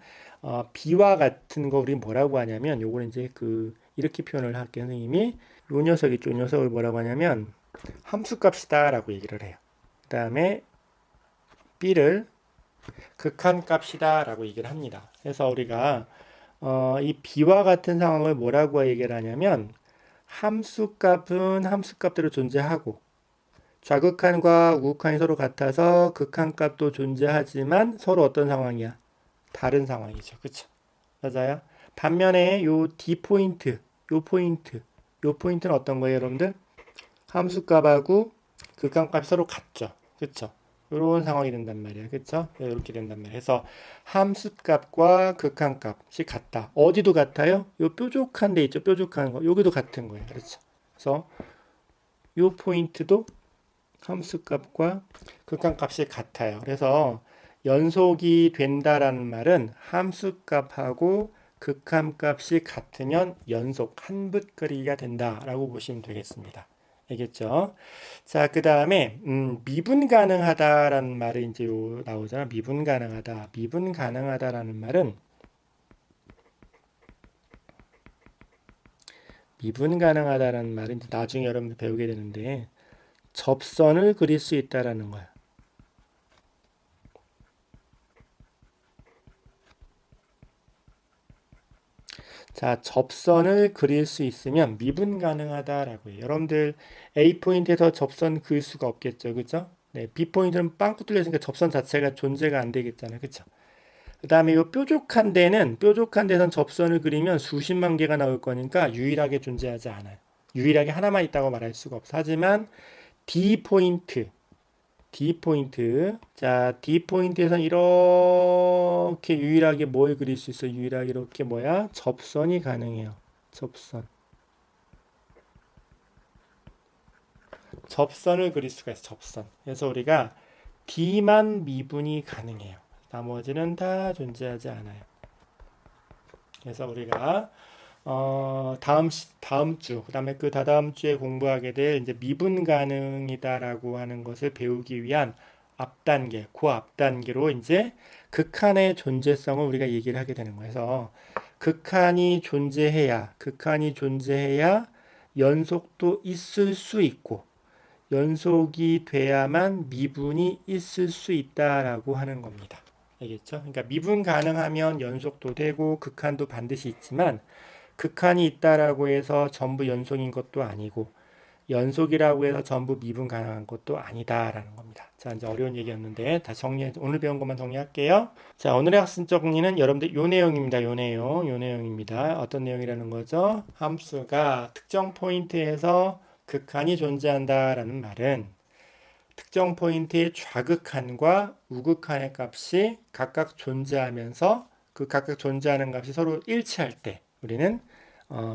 B와 같은 거 우리 뭐라고 하냐면 요거는 이제 이렇게 표현을 할게요, 선생님이. 요 녀석 있죠, 요 녀석을 뭐라고 하냐면 함수값이다라고 얘기를 해요. 그 다음에 B를 극한값이다라고 얘기를 합니다. 그래서 우리가 이 B와 같은 상황을 뭐라고 얘기를 하냐면 함수값은 함수값대로 존재하고 좌극한과 우극한이 서로 같아서 극한값도 존재하지만 서로 어떤 상황이야? 다른 상황이죠. 그쵸? 맞아요? 반면에 요 D 포인트, 요 포인트는 어떤 거예요, 여러분들? 함수값하고 극한값이 서로 같죠. 그쵸? 이런 상황이 된단 말이야. 그쵸? 이렇게 된단 말이야. 그래서 함수값과 극한값이 같다. 어디도 같아요? 요 뾰족한 데 있죠. 뾰족한 거. 여기도 같은 거예요. 그렇죠? 그래서 요 포인트도 함수값과 극한값이 같아요. 그래서 연속이 된다라는 말은 함수값하고 극한값이 같으면 연속 한 붓 그리기가 된다라고 보시면 되겠습니다. 알겠죠? 자, 그 다음에 미분 가능하다라는 말이 이제 나오잖아. 미분 가능하다. 미분 가능하다라는 말은 이제 나중에 여러분들 배우게 되는데 접선을 그릴 수 있다라는 거야. 자, 접선을 그릴 수 있으면 미분 가능하다라고 해요. 여러분들 A 포인트에서 접선 그릴 수가 없겠죠. 그죠? 네, B 포인트는 빵꾸 뚫렸으니까 접선 자체가 존재가 안 되겠잖아요. 그쵸? 그 다음에 이 뾰족한 데선 접선을 그리면 수십만 개가 나올 거니까 유일하게 존재하지 않아요. 유일하게 하나만 있다고 말할 수가 없어. 하지만 D 포인트, 자, D 포인트에선 이렇게 유일하게 뭘 그릴 수 있어? 유일하게 이렇게 뭐야? 접선이 가능해요. 접선을 그릴 수가 있어. 접선. 그래서 우리가 D만 미분이 가능해요. 나머지는 다 존재하지 않아요. 그래서 우리가 다음 주, 그다음에 그 다다음 주에 공부하게 될 이제 미분 가능이다라고 하는 것을 배우기 위한 앞단계, 그 앞단계로 이제 극한의 존재성을 우리가 얘기를 하게 되는 거예요. 그래서 극한이 존재해야 연속도 있을 수 있고 연속이 돼야만 미분이 있을 수 있다라고 하는 겁니다. 알겠죠? 그러니까 미분 가능하면 연속도 되고 극한도 반드시 있지만 극한이 있다라고 해서 전부 연속인 것도 아니고 연속이라고 해서 전부 미분 가능한 것도 아니다라는 겁니다. 자, 이제 어려운 얘기였는데 다시 오늘 배운 것만 정리할게요. 자, 오늘의 학습 정리는 여러분들 요 내용입니다. 요 내용입니다. 어떤 내용이라는 거죠? 함수가 특정 포인트에서 극한이 존재한다라는 말은 특정 포인트의 좌극한과 우극한의 값이 각각 존재하면서 그 각각 존재하는 값이 서로 일치할 때 우리는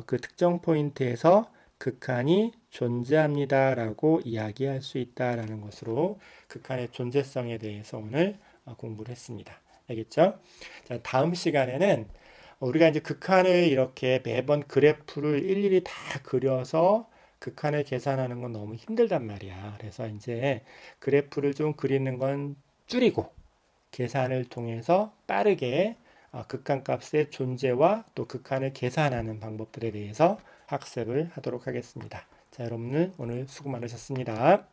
그 특정 포인트에서 극한이 존재합니다라고 이야기할 수 있다라는 것으로 극한의 존재성에 대해서 오늘 공부를 했습니다. 알겠죠? 자, 다음 시간에는 우리가 이제 극한을 이렇게 매번 그래프를 일일이 다 그려서 극한을 계산하는 건 너무 힘들단 말이야. 그래서 이제 그래프를 좀 그리는 건 줄이고 계산을 통해서 빠르게 극한값의 존재와 또 극한을 계산하는 방법들에 대해서 학습을 하도록 하겠습니다. 자, 여러분들 오늘 수고 많으셨습니다.